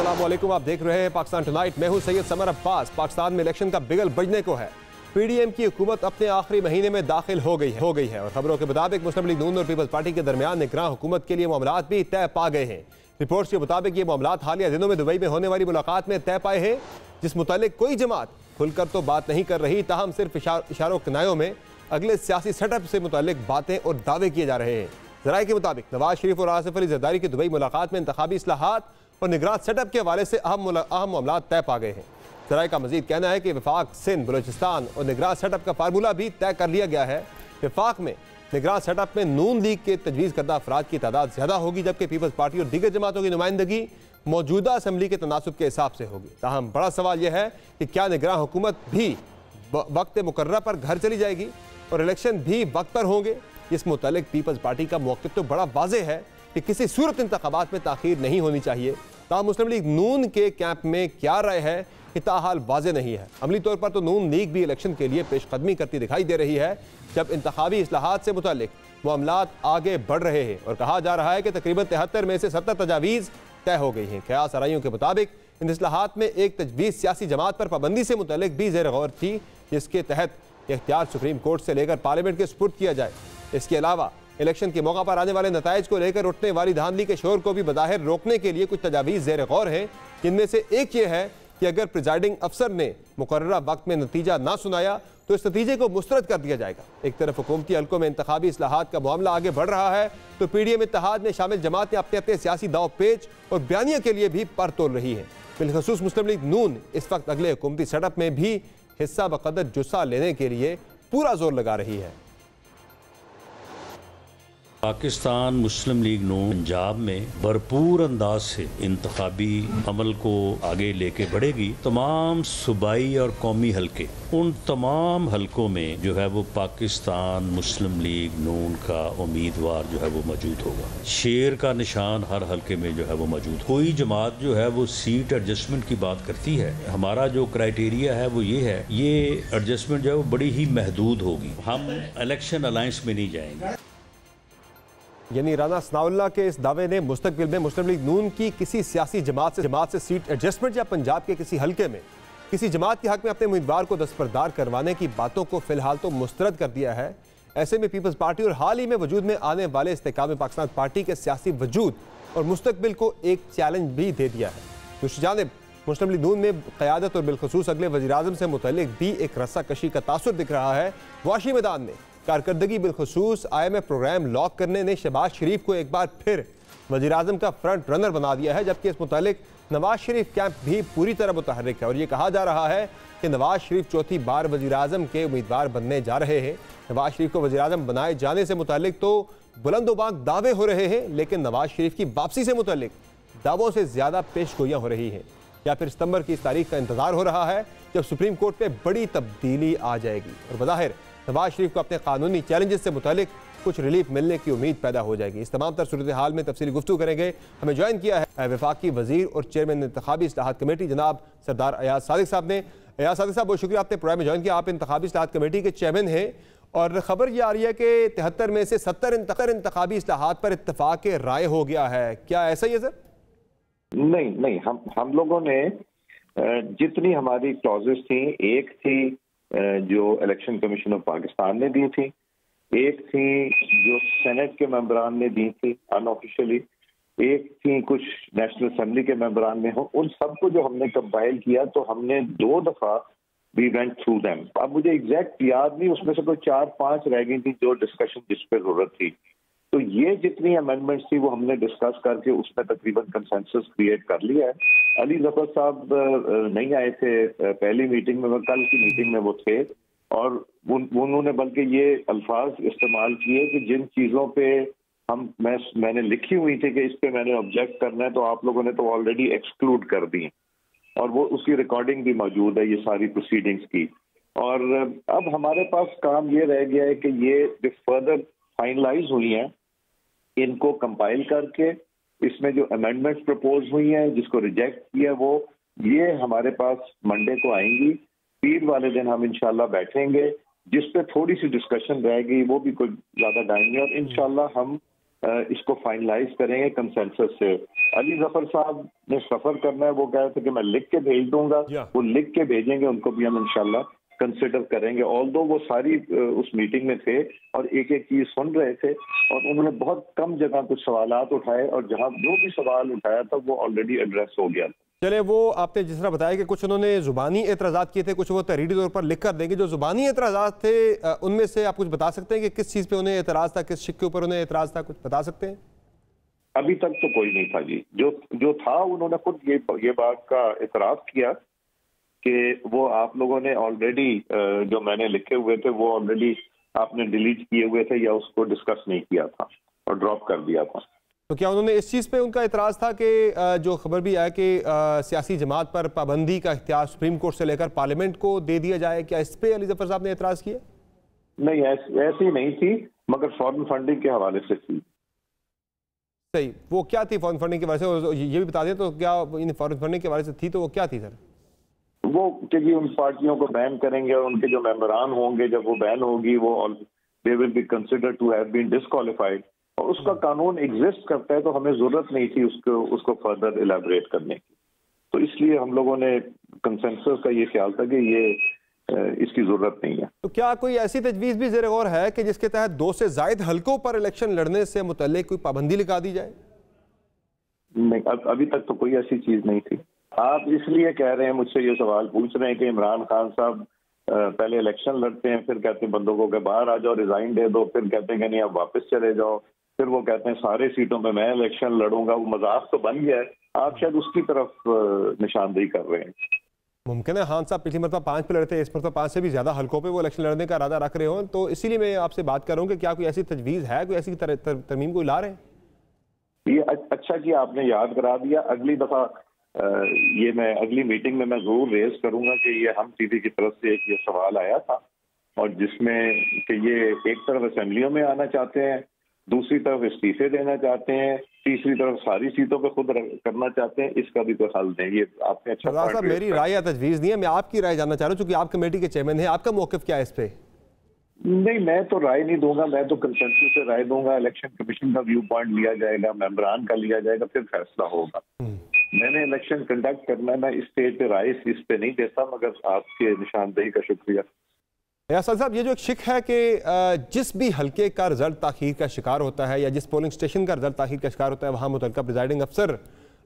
अस्सलाम वालेकुम, आप देख रहे हैं पाकिस्तान टुनाइट। मैं हूं सैयद समर अब्बास। पाकिस्तान में इलेक्शन का बिगल बजने को है। पीडीएम की हुकूमत अपने आखिरी महीने में दाखिल हो गई है और खबरों के मुताबिक मुस्लिम लीग नून और पीपल्स पार्टी के दरमियान निगरान हुकूमत के लिए मामलात भी तय पा गए हैं। रिपोर्ट्स के मुताबिक ये मामलात हालिया दिनों में दुबई में होने वाली मुलाकात में तय पाए हैं, जिस मुतालिक कोई जमात खुलकर तो बात नहीं कर रही, ताहम सिर्फ इशारों किनायों में अगले सियासी सेटअप से मुतालिक बातें और दावे किए जा रहे हैं। जराये के मुताबिक नवाज शरीफ और आसिफ अली जरदारी की दुबई मुलाकात में इंतखाबी इस्लाहात और निगरान सेटअप के हवाले से अहम मामला तय पा गए हैं। जराये का मजीद कहना है कि वफाक, सिंध, बलूचिस्तान और निगरान सेटअप का फार्मूला भी तय कर लिया गया है। वफाक में निगरान सेटअप में नून लीग के तजवीज़ करदा अफराद की तादाद ज़्यादा होगी, जबकि पीपल्स पार्टी और दीगर जमातों की नुमाइंदगी मौजूदा असम्बली के तनासुब के हिसाब से होगी। ताहम बड़ा सवाल यह है कि क्या निगरान हुकूमत भी वक्त मुकर्रर पर घर चली जाएगी और इलेक्शन भी वक्त पर होंगे। इस मुतालिक पीपल्स पार्टी का मौक़िफ़ तो बड़ा वाज़ेह है कि किसी सूरत इंतखाबात में ताख़ीर नहीं होनी चाहिए। ताहम मुस्लिम लीग नून के कैंप में क्या राय है कि ताहाल वाज़ेह नहीं है। अमली तौर पर तो नून लीग भी इलेक्शन के लिए पेशकदमी करती दिखाई दे रही है, जब इंतखाबी इस्लाहात से मुतालिक मामलात आगे बढ़ रहे हैं और कहा जा रहा है कि तकरीबन 73 में से 70 तजावीज़ तय हो गई हैं। क़यास आराइयों के मुताबिक इन इस्लाहात में एक तजवीज़ सियासी जमात पर पाबंदी से मुतालिक भी ज़ेर गौर थी, जिसके तहत इख्तियार सुप्रीम कोर्ट से लेकर पार्लियामेंट के सुपुर्द किया जाए। इसके अलावा इलेक्शन के मौका पर आने वाले नताइज को लेकर उठने वाली धांधली के शोर को भी बज़ाहिर रोकने के लिए कुछ तजावीज़ ज़ेर गौर हैं, जिनमें से एक ये है कि अगर प्रिजाइडिंग अफसर ने मुकर्ररा वक्त में नतीजा ना सुनाया तो इस नतीजे को मुस्तरद कर दिया जाएगा। एक तरफ हुकूमती हल्कों में इंतखाबी इस्लाहात का मामला आगे बढ़ रहा है, तो पीडीएम इत्तेहाद में शामिल जमात ने अपने अपने सियासी दाव पेच और बयानिया के लिए भी पर तोल रही है। बिलखसूस मुस्लिम लीग नून इस वक्त अगले हुकूमती सेटअप में भी हिस्सा बकदर जुस्सा लेने के लिए पूरा जोर लगा रही है। पाकिस्तान मुस्लिम लीग नून पंजाब में भरपूर अंदाज से इंतखाबी अमल को आगे लेके बढ़ेगी। तमाम सूबाई और कौमी हलके, उन तमाम हलकों में जो है वो पाकिस्तान मुस्लिम लीग नून का उम्मीदवार जो है वो मौजूद होगा। शेर का निशान हर हलके में जो है वो मौजूद। कोई जमात जो है वो सीट एडजस्टमेंट की बात करती है, हमारा जो क्राइटेरिया है वो ये है, ये एडजस्टमेंट जो है वो बड़ी ही महदूद होगी। हम इलेक्शन अलायंस में नहीं जाएंगे। यानी राना सनाउल्लाह के इस दावे ने मुस्तकबिल में मुस्लिम लीग नून की किसी सियासी जमात से सीट एडजस्टमेंट या पंजाब के किसी हलके में किसी जमात के हक में अपने उम्मीदवार को दस्तबरदार करवाने की बातों को फिलहाल तो मुस्तरद कर दिया है। ऐसे में पीपल्स पार्टी और हाल ही में वजूद में आने वाले इस्तेकाम पाकिस्तान पार्टी के सियासी वजूद और मुस्तकबिल को एक चैलेंज भी दे दिया है। दूसरी जानिब मुस्लिम लीग नून में क़यादत और बिलखसूस अगले वज़ीर-ए-आज़म से मुतल्लिक भी एक रस्साकशी का तासुर दिख रहा है। वाशी मैदान में कारकर्दगी बिलखसूस IMF प्रोग्राम लॉक करने ने शहबाज शरीफ को एक बार फिर वज़ीर-ए-आज़म का फ्रंट रनर बना दिया है, जबकि इस मुतालिक नवाज शरीफ कैंप भी पूरी तरह मुतहर्रिक है और ये कहा जा रहा है कि नवाज शरीफ चौथी बार वज़ीर-ए-आज़म के उम्मीदवार बनने जा रहे हैं। नवाज शरीफ को वज़ीर-ए-आज़म बनाए जाने से मुतालिक तो बुलंदोबाग दावे हो रहे हैं, लेकिन नवाज शरीफ की वापसी से मुतालिक दावों से ज़्यादा पेशगोइयाँ हो रही हैं। या फिर सितंबर की इस तारीख का इंतजार हो रहा है जब सुप्रीम कोर्ट में बड़ी तब्दीली आ जाएगी और बज़ाहिर नवाज शरीफ को अपने कानूनी चैलेंजेस से मुतालिक कुछ रिलीफ मिलने की उम्मीद पैदा हो जाएगी। इस तमाम तर सूरत हाल में तफसीली गुफ्तगू करेंगे। हमें ज्वाइन किया है वफाकी वजीर और चेयरमैन इंतखाबी इस्लाहात कमेटी जनाब सरदार अयाज सादिक साहब ने। अयाज सादिक साहब, बहुत शुक्रिया आपने प्रोग्राम में ज्वाइन किया। आप इंतखाबी इस्लाहात कमेटी के चेयरमैन हैं और खबर ये आ रही है कि 73 में से 70 इंतखाबी इस्लाहात पर इत्तफाक राय हो गया है। क्या ऐसा ही है सर? नहीं, हम लोगों ने जितनी हमारी क्लॉजेस थी, एक थी जो इलेक्शन कमीशन ऑफ पाकिस्तान ने दी थी, एक थी जो सेनेट के मेंबरान ने दी थी अनऑफिशियली, एक थी कुछ नेशनल असेंबली के मेंबरान ने हो, उन सबको जो हमने कंपाइल किया तो हमने 2 दफा वी वेंट थ्रू देम। अब मुझे एग्जैक्ट याद नहीं, उसमें से कोई 4-5 रह गई थी जो डिस्कशन जिस पर जरूरत थी। तो ये जितनी अमेंडमेंट्स थी वो हमने डिस्कस करके उसमें तकरीबन कंसेंसस क्रिएट कर लिया है। अली जफर साहब नहीं आए थे पहली मीटिंग में, कल की मीटिंग में वो थे और उन्होंने बल्कि ये अल्फाज इस्तेमाल किए कि जिन चीज़ों पे मैंने लिखी हुई थी कि इस पे मैंने ऑब्जेक्ट करना है तो आप लोगों ने तो ऑलरेडी एक्सक्लूड कर दी और वो उसकी रिकॉर्डिंग भी मौजूद है ये सारी प्रोसीडिंग्स की। और अब हमारे पास काम ये रह गया है कि ये जो फर्दर फाइनलाइज हुई हैं इनको कंपाइल करके इसमें जो अमेंडमेंट्स प्रपोज हुई हैं जिसको रिजेक्ट किया वो ये हमारे पास मंडे को आएंगी। पीर वाले दिन हम इंशाल्लाह बैठेंगे जिस पे थोड़ी सी डिस्कशन रहेगी, वो भी कोई ज्यादा टाइम नहीं और इंशाल्लाह हम इसको फाइनलाइज करेंगे कंसेंसस से। अली जफर साहब ने सफर करना है, वो कह रहे थे कि मैं लिख के भेज दूंगा, वो लिख के भेजेंगे, उनको भी हम इंशाल्लाह कंसिडर करेंगे। ऑल्दो वो सारी उस मीटिंग में थे और एक एक चीज सुन रहे थे और उन्होंने बहुत कम जगह कुछ सवालात उठाए और जहां जो भी सवाल उठाया था वो ऑलरेडी एड्रेस हो गया था। चले, वो आपने जिस तरह बताया कि कुछ उन्होंने जुबानी एतराज़ात किए थे, कुछ वो तहरीरी तौर पर लिख कर देंगे। जो जुबानी एतराज़ात थे उनमें से आप कुछ बता सकते हैं कि किस चीज़ पे उन्हें एतराज़ था, किस शिक के ऊपर उन्हें एतराज़ था, कुछ बता सकते हैं? अभी तक तो कोई नहीं था जी। जो था उन्होंने खुद ये बात का इतराफ़ किया कि वो आप लोगों ने ऑलरेडी जो मैंने लिखे हुए थे वो ऑलरेडी आपने डिलीट किए हुए थे या उसको डिस्कस नहीं किया था और ड्रॉप कर दिया था। तो क्या उन्होंने इस चीज़ पे उनका एतराज़ था कि जो खबर भी आया कि सियासी जमात पर पाबंदी का इख्तियार सुप्रीम कोर्ट से लेकर पार्लियामेंट को दे दिया जाए, क्या इस पे अली जफर साहब ने एतराज़ किया? नहीं, ऐसी नहीं थी, मगर फॉरेन फंडिंग के हवाले से थी। सही, वो क्या थी फॉरेन फंडिंग के वजह से, ये भी बता दें तो क्या इन फॉरेन फंडिंग के वजह से थी, तो वो क्या थी सर? वो क्योंकि उन पार्टियों को बैन करेंगे और उनके जो मेंबरान होंगे, जब वो बैन होगी वो they will be considered to have been disqualified, और उसका कानून एग्जिस्ट करता है, तो हमें जरूरत नहीं थी उसको फर्दर इलेबोरेट करने की। तो इसलिए हम लोगों ने कंसेंसस का ये ख्याल था कि ये इसकी जरूरत नहीं है। तो क्या कोई ऐसी तजवीज़ भी ज़ेर गौर है कि जिसके तहत 2 से ज़ायद हलकों पर इलेक्शन लड़ने से मुतल्लिक कोई पाबंदी लगा दी जाए? नहीं, अभी तक तो कोई ऐसी चीज नहीं थी। आप इसलिए कह रहे हैं, मुझसे ये सवाल पूछ रहे हैं कि इमरान खान साहब पहले इलेक्शन लड़ते हैं, फिर कहते हैं बंदों को कि बाहर आ जाओ, रिजाइन दे दो, फिर कहते हैं कि नहीं आप वापस चले जाओ, फिर वो कहते हैं सारे सीटों पे मैं इलेक्शन लड़ूंगा। वो मजाक तो बन गया है, आप शायद उसकी तरफ निशानदेही कर रहे हैं। मुमकिन है खान साहब पिछली मरतबा 5 पे लड़ते हैं, इस मरतबा 5 से भी ज्यादा हलकों पे वो इलेक्शन लड़ने का इरादा रख रहे हो, तो इसीलिए मैं आपसे बात कर रहा हूँ कि क्या कोई ऐसी तजवीज़ है, कोई ऐसी तरमीम कोई ला रहे हैं? ये अच्छा कि आपने याद करा दिया। अगली दफा ये मैं अगली मीटिंग में मैं जरूर रेज करूंगा कि ये हम टीवी की तरफ से एक ये सवाल आया था, और जिसमें कि ये एक तरफ असेंबलियों में आना चाहते हैं, दूसरी तरफ इस्तीफे देना चाहते हैं, तीसरी तरफ सारी सीटों पे खुद करना चाहते हैं। इसका भी कोई हल नहीं। ये आपने अच्छा साहब मेरी राय या तजवीज़ नहीं है, मैं आपकी राय जानना चाह रहा हूँ, चूंकि आप कमेटी के चेयरमैन हैं, आपका मौक़िफ़ क्या है इस पे? नहीं, मैं तो राय नहीं दूंगा, मैं तो कंसेंसस से राय दूंगा। इलेक्शन कमीशन का व्यू पॉइंट लिया जाएगा, मेंबरान का लिया जाएगा, फिर फैसला होगा। मैंने इलेक्शन कंडक्ट करना है, मैं इस स्टेज पे राय इस पे नहीं देता, मगर आपके निशानदेही का शुक्रिया। यासर साहब, ये जो एक शिक है कि जिस भी हल्के का रिजल्ट ताखीर का शिकार होता है या जिस पोलिंग स्टेशन का रिजल्ट ताखीर का शिकार होता है, वहाँ मुतल्लिका प्रिजाइडिंग अफसर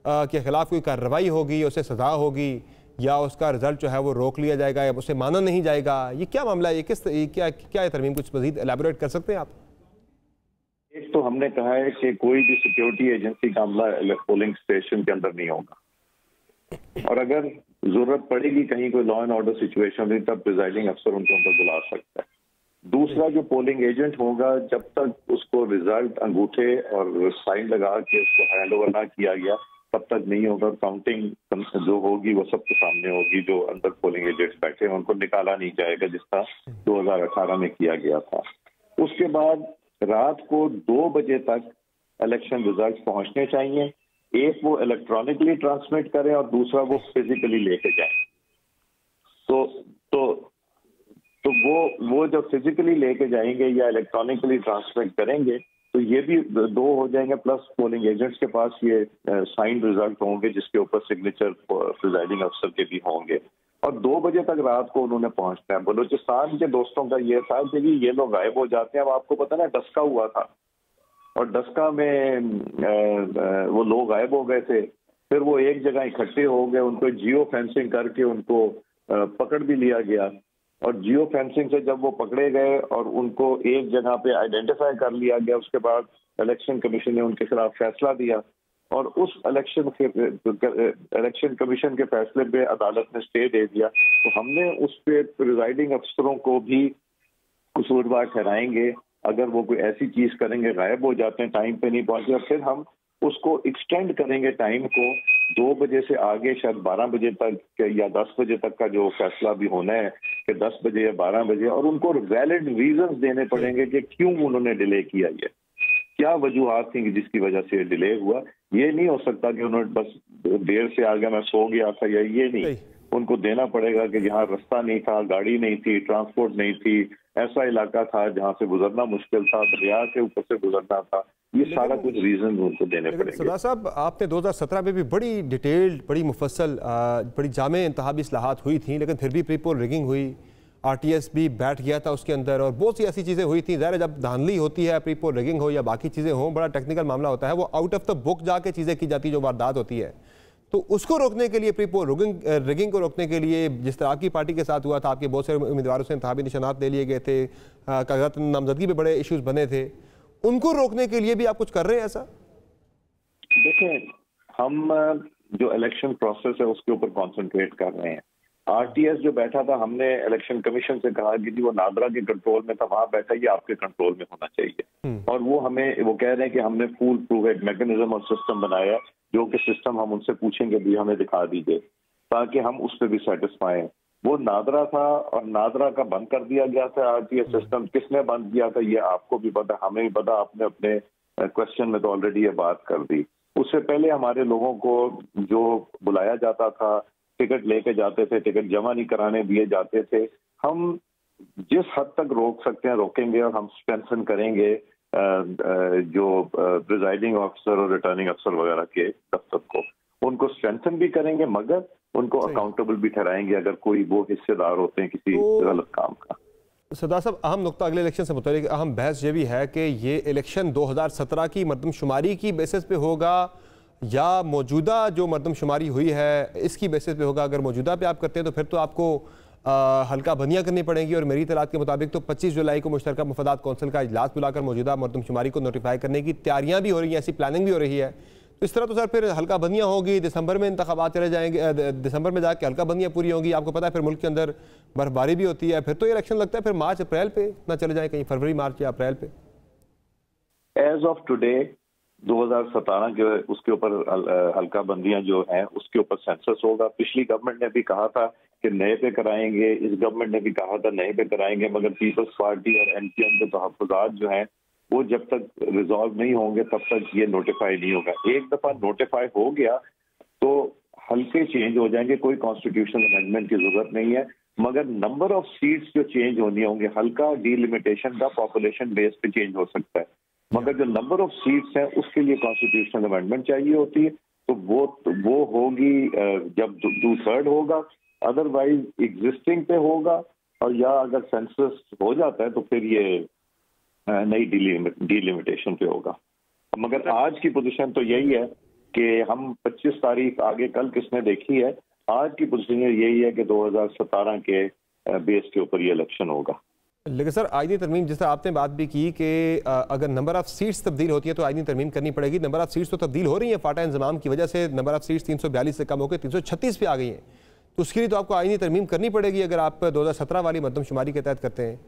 के खिलाफ कोई कार्रवाई होगी, उसे सजा होगी, या उसका रिजल्ट जो है वो रोक लिया जाएगा या उसे माना नहीं जाएगा। ये क्या मामला है? ये क्या तरमीम, कुछ मजीद एलैबोरेट कर सकते हैं आप? एक तो हमने कहा है कि कोई भी सिक्योरिटी एजेंसी का हमला पोलिंग स्टेशन के अंदर नहीं होगा, और अगर जरूरत पड़ेगी कहीं कोई लॉ एंड ऑर्डर सिचुएशन हुई, तब प्रिजाइडिंग अफसर उनको अंदर बुला सकता है। दूसरा, जो पोलिंग एजेंट होगा, जब तक उसको रिजल्ट अंगूठे और साइन लगा के उसको हैंड ओवर ना किया गया, तब तक नहीं होगा। काउंटिंग जो होगी वो सबके सामने होगी। जो अंदर पोलिंग एजेंट्स बैठे हैं उनको निकाला नहीं जाएगा, जिस तरह 2018 में किया गया था। उसके बाद रात को 2 बजे तक इलेक्शन रिजल्ट पहुंचने चाहिए। एक वो इलेक्ट्रॉनिकली ट्रांसमिट करें और दूसरा वो फिजिकली लेके जाए। तो वो जब फिजिकली लेके जाएंगे या इलेक्ट्रॉनिकली ट्रांसमिट करेंगे, तो ये भी 2 हो जाएंगे, प्लस पोलिंग एजेंट्स के पास ये साइन रिजल्ट होंगे जिसके ऊपर सिग्नेचर प्रिजाइडिंग अफसर के भी होंगे। और 2 बजे तक रात को उन्होंने पहुंचना है। बलूचिस्तान के दोस्तों का ये था कि ये लोग गायब हो जाते हैं। अब आपको पता ना, डस्का हुआ था और डस्का में वो लोग गायब हो गए थे, फिर वो एक जगह इकट्ठे हो गए, उनको जियो फेंसिंग करके उनको पकड़ भी लिया गया। और जियो फेंसिंग से जब वो पकड़े गए और उनको एक जगह पे आइडेंटिफाई कर लिया गया, उसके बाद इलेक्शन कमीशन ने उनके खिलाफ फैसला दिया, और उस इलेक्शन कमीशन के फैसले पे अदालत ने स्टे दे दिया। तो हमने उस पे प्रिजाइडिंग अफसरों को भी कसूरवार ठहराएंगे अगर वो कोई ऐसी चीज करेंगे, गायब हो जाते हैं, टाइम पे नहीं पहुंचे, और फिर हम उसको एक्सटेंड करेंगे टाइम को 2 बजे से आगे, शायद 12 बजे तक या 10 बजे तक का जो फैसला भी होना है कि 10 बजे या 12 बजे, और उनको वैलिड रीजंस देने पड़ेंगे कि क्यों उन्होंने डिले किया, ये क्या वजूहात थी जिसकी वजह से डिले हुआ। ये नहीं हो सकता कि उन्होंने बस देर से आ गया, मैं सो गया था, या ये नहीं, उनको देना पड़ेगा कि यहाँ रास्ता नहीं था, गाड़ी नहीं थी, ट्रांसपोर्ट नहीं थी, ऐसा इलाका था जहाँ से गुजरना मुश्किल था, दरिया के ऊपर से गुजरना था। ये सारा कुछ रीजन उनको देने पड़ेंगे। सरदार साहब, आपने 2017 में भी बड़ी डिटेल्ड, बड़ी मुफस्सल, बड़ी जामे इंतखाबी इस्लाहात हुई थी, लेकिन फिर भी प्री पोल रिगिंग हुई, आरटीएस भी बैठ गया था उसके अंदर, और बहुत सी ऐसी चीज़ें हुई थी। ज़ाहिर है जब धांधली होती है, प्री पोल रिगिंग हो या बाकी चीज़ें हों, बड़ा टेक्निकल मामला होता है, वो आउट ऑफ द बुक जाके चीज़ें की जाती, जो वारदात होती है। तो उसको रोकने के लिए, प्री पोल रिगिंग को रोकने के लिए, जिस तरह आपकी पार्टी के साथ हुआ था, आपके बहुत से उम्मीदवारों से इंतखाबी निशानात ले लिए गए थे, कागजात नामजदगी पे बड़े इश्यूज बने थे, उनको रोकने के लिए भी आप कुछ कर रहे हैं ऐसा? देखें, हम जो इलेक्शन प्रोसेस है उसके ऊपर कंसंट्रेट कर रहे हैं। आरटीएस जो बैठा था, हमने इलेक्शन कमीशन से कहा कि जी वो नादरा के कंट्रोल में था, वहां बैठा, ये आपके कंट्रोल में होना चाहिए। और वो कह रहे हैं कि हमने फुल प्रूफ एक मैकेनिज्म और सिस्टम बनाया, जो कि सिस्टम हम उनसे पूछेंगे भी हमें दिखा दीजिए, ताकि हम उस पर भी सेटिस्फाई हैं। वो नादरा था और नादरा का बंद कर दिया गया था आरटीएस सिस्टम। किसने बंद किया था ये आपको भी पता, हमें भी पता, आपने अपने क्वेश्चन में तो ऑलरेडी ये बात कर दी। उससे पहले हमारे लोगों को जो बुलाया जाता था, टिकट लेके जाते थे, टिकट जमा नहीं कराने दिए जाते थे। हम जिस हद तक रोक सकते हैं रोकेंगे, और हम स्ट्रेंथन करेंगे जो प्रिजाइडिंग ऑफिसर और रिटर्निंग अफसर वगैरह के दफ्तर को, उनको स्ट्रेंथन भी करेंगे, मगर उनको अकाउंटेबल भी ठहराएंगे अगर कोई वो हिस्सेदार होते हैं किसी गलत काम का। सरदार साहब, अहम नुकता अगले इलेक्शन से मुताल्लिक अहम बहस ये भी है कि ये इलेक्शन 2017 की मरदमशुमारी की बेसिस पे होगा या मौजूदा जो मरदमशुमारी हुई है इसकी बेसिस पे होगा। अगर मौजूदा पे आप करते हैं तो फिर तो आपको हल्का बंदियाँ करनी पड़ेंगी, और मेरी इत्तलात के मुताबिक तो 25 जुलाई को मुश्तरका मुफादात कौंसिल का इजलास बुलाकर मौजूदा मरदमशुमारी को नोटिफाई करने की तैयारियाँ भी हो रही हैं, ऐसी प्लानिंग भी हो रही है। तो इस तरह तो सर फिर हल्का बंदियाँ होगी, दिसंबर में इंतखाबात चले जाएंगे, दिसंबर में जाके हल्का बंदियाँ पूरी होंगी। आपको पता है फिर मुल्क के अंदर बर्फबारी भी होती है, फिर तो ये इलेक्शन लगता है फिर मार्च अप्रैल पे ना चले जाए, कहीं फरवरी मार्च या अप्रैल पे। एज ऑफ टुडे 2017 के उसके ऊपर हल्का बंदियां जो हैं उसके ऊपर सेंसस होगा। पिछली गवर्नमेंट ने भी कहा था कि नए पे कराएंगे, इस गवर्नमेंट ने भी कहा था नए पे कराएंगे, मगर पीपल्स पार्टी और एनपीएम के तहफ्फुज़ात जो हैं वो जब तक रिजॉल्व नहीं होंगे तब तक ये नोटिफाई नहीं होगा। एक दफा नोटिफाई हो गया तो हल्के चेंज हो जाएंगे, कोई कॉन्स्टिट्यूशनल अमेंडमेंट की जरूरत नहीं है, मगर नंबर ऑफ सीट्स जो चेंज होनी होंगे, हल्का डीलिमिटेशन का पॉपुलेशन बेस पे चेंज हो सकता है, मगर जो नंबर ऑफ सीट्स हैं उसके लिए कॉन्स्टिट्यूशनल अमेंडमेंट चाहिए होती है। तो वो होगी जब 2/3 होगा, अदरवाइज एग्जिस्टिंग पे होगा, और या अगर सेंसस हो जाता है तो फिर ये नई डीलिमिटेशन पे होगा। मगर आज की पोजीशन तो यही है कि हम 25 तारीख आगे कल किसने देखी है, आज की पोजीशन यही है कि 2017 के बेस के ऊपर ये इलेक्शन होगा। लेकिन सर आईनी तरमीम, जिस तरह आपने बात भी की कि अगर नंबर ऑफ सीट्स तब्दील होती है तो आईनी तरमीम करनी पड़ेगी। नंबर ऑफ सीट्स तो तब्दील हो रही है, फाटा इंजमाम की वजह से नंबर ऑफ सीट्स 342 से कम होकर 336 पे आ गई हैं, तो उसके लिए तो आपको आईनी तरमीम करनी पड़ेगी अगर आप 2017 वाली मरदमशुमारी के तहत करते हैं।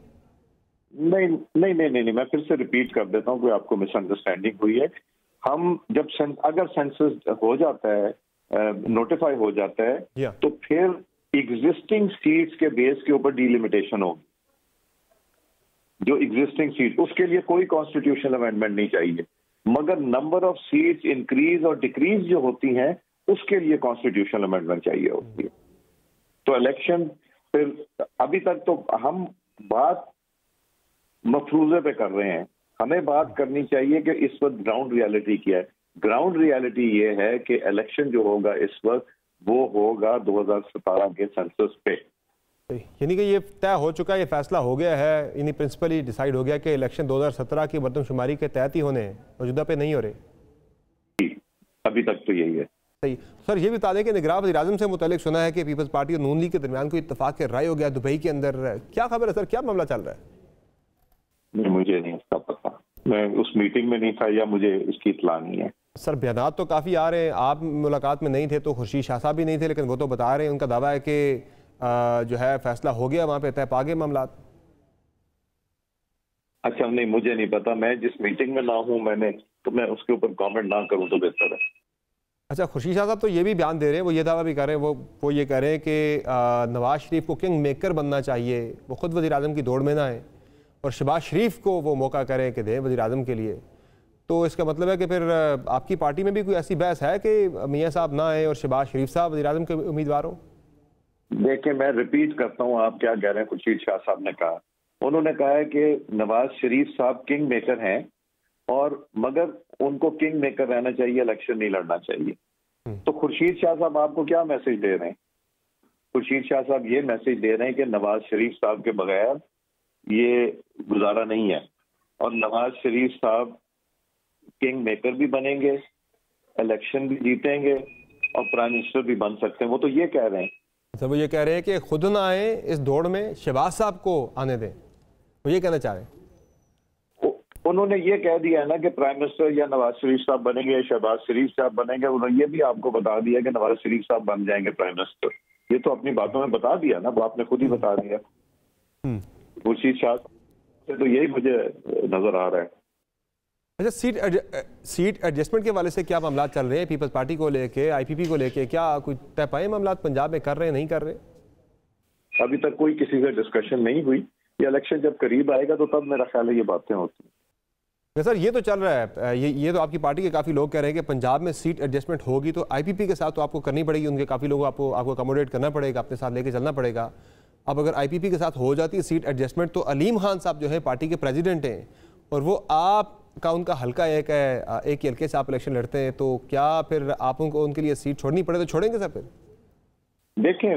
नहीं, मैं फिर से रिपीट कर देता हूँ, कोई आपको मिसअंडरस्टैंडिंग हुई है। हम जब अगर सेंसस हो जाता है, नोटिफाई हो जाता है, तो फिर एग्जिस्टिंग सीट्स के बेस के ऊपर डीलिमिटेशन होगी। जो एग्जिस्टिंग सीट, उसके लिए कोई कॉन्स्टिट्यूशनल अमेंडमेंट नहीं चाहिए, मगर नंबर ऑफ सीट्स इंक्रीज और डिक्रीज जो होती हैं उसके लिए कॉन्स्टिट्यूशनल अमेंडमेंट चाहिए होती है। तो इलेक्शन फिर अभी तक तो हम बात मफरूजे पे कर रहे हैं, हमें बात करनी चाहिए कि इस वक्त ग्राउंड रियलिटी क्या है। ग्राउंड रियलिटी ये है कि इलेक्शन जो होगा इस वक्त वो होगा 2017 के सेंसस पे। यानी कि ये तय हो चुका है, ये फैसला हो गया है, यानी प्रिंसिपली डिसाइड हो गया कि इलेक्शन 2017 की मरदमशुमारी के तहत ही होने हैं, मौजूदा पे नहीं हो रहे। अभी तक तो यही है। सही सर, ये भी बता दें कि निगरान वज़ीर-ए-आज़म से मुतालिक सुना है कि पीपल्स पार्टी और नून लीग के दरमियान कोई इत्तफाक राय हो गया दुबई के अंदर, क्या खबर है सर, क्या मामला चल रहा है? नहीं, मुझे नहीं इसका पता, मैं उस मीटिंग में नहीं था या मुझे इसकी इत्तला नहीं है। सर बयानात तो काफ़ी आ रहे हैं, आप मुलाकात में नहीं थे तो खुर्शीद शाह साहब भी नहीं थे, लेकिन वो तो बता रहे हैं, उनका दावा है कि जो है फैसला हो गया, वहाँ पे तय पा गए मामला। अच्छा, नहीं मुझे नहीं पता, मैं जिस मीटिंग में ना हूँ तो मैं उसके ऊपर कमेंट ना करूँ तो बेहतर है। अच्छा, खुर्शीद शाह साहब तो ये भी बयान दे रहे हैं, वो ये दावा भी कर रहे हैं, वो ये कह रहे हैं कि नवाज शरीफ को किंग मेकर बनना चाहिए, वो खुद वज़ीर-ए-आज़म की दौड़ में ना है और शहबाज शरीफ को वो मौका करें कि दें वज़ीर-ए-आज़म के लिए। तो इसका मतलब है कि फिर आपकी पार्टी में भी कोई ऐसी बहस है कि मियाँ साहब ना आए और शहबाज शरीफ साहब वज़ीर-ए-आज़म के उम्मीदवार हों? देखिए, मैं रिपीट करता हूँ, आप क्या कह रहे हैं, खुर्शीद शाह साहब ने कहा उन्होंने कहा है कि नवाज शरीफ साहब किंग मेकर हैं और मगर उनको किंग मेकर रहना चाहिए, इलेक्शन नहीं लड़ना चाहिए। तो खुर्शीद शाह साहब आपको क्या मैसेज दे रहे हैं? खुर्शीद शाह साहब ये मैसेज दे रहे हैं कि नवाज शरीफ साहब के बगैर ये गुजारा नहीं है, और नवाज शरीफ साहब किंग मेकर भी बनेंगे, इलेक्शन भी जीतेंगे और प्राइम मिनिस्टर भी बन सकते हैं। वो तो ये कह रहे हैं। तो वो ये कह रहे हैं कि खुद ना आए इस दौड़ में, शहबाज साहब को आने दें, वो ये कहना चाह रहे हैं। उन्होंने ये कह दिया है ना कि प्राइम मिनिस्टर या नवाज शरीफ साहब बनेंगे या शहबाज शरीफ साहब बनेंगे। उन्होंने ये भी आपको बता दिया कि नवाज शरीफ साहब बन जाएंगे प्राइम मिनिस्टर। ये तो अपनी बातों में बता दिया ना, वो आपने खुद ही बता दिया। खुर्शीद शाह से तो यही मुझे नजर आ रहा है। अच्छा, सीट एडजस्टमेंट के वाले से क्या मामला चल रहे हैं पीपल्स पार्टी को लेके, आईपीपी को लेके? क्या कोई तय पाए मामला पंजाब में कर रहे हैं, नहीं कर रहे? अभी तक कोई किसी से डिस्कशन नहीं हुई। ये इलेक्शन जब करीब आएगा तो तब मेरा ख्याल है ये बातें होती हैं। सर ये तो चल रहा है, ये तो आपकी पार्टी के काफ़ी लोग कह रहे हैं कि पंजाब में सीट एडजस्टमेंट होगी तो आईपीपी के साथ तो आपको करनी पड़ेगी, उनके काफ़ी लोगों आपको अकोमोडेट करना पड़ेगा, अपने साथ लेके चलना पड़ेगा। अब अगर आईपीपी के साथ हो जाती है सीट एडजस्टमेंट तो अलीम खान साहब जो है पार्टी के प्रेसिडेंट हैं और वो आपका उनका हल्का एक है, एक हल्के से आप इलेक्शन लड़ते हैं, तो क्या फिर आप उनको उनके लिए सीट छोड़नी पड़े तो छोड़ेंगे सर? फिर देखें,